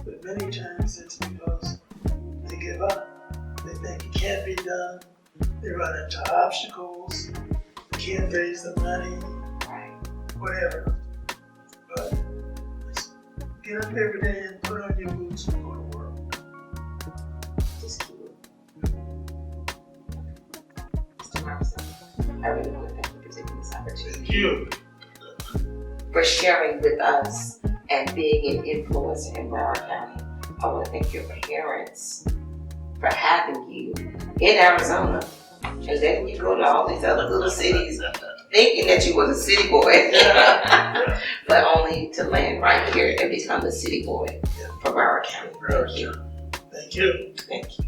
but many times it's because they give up. They think it can't be done. They run into obstacles. They can't raise the money, whatever. But get up every day and put on your boots and go to work. Just keep it. Mr. Morrison, I really want to thank you for taking this opportunity. Thank you. For sharing with us and being an influencer in Broward County. I want to thank your parents for having you in Arizona and letting you go to all these other little cities thinking that you was a city boy, but only to land right here and become a city boy for Broward County. Thank you. Thank you. Thank you.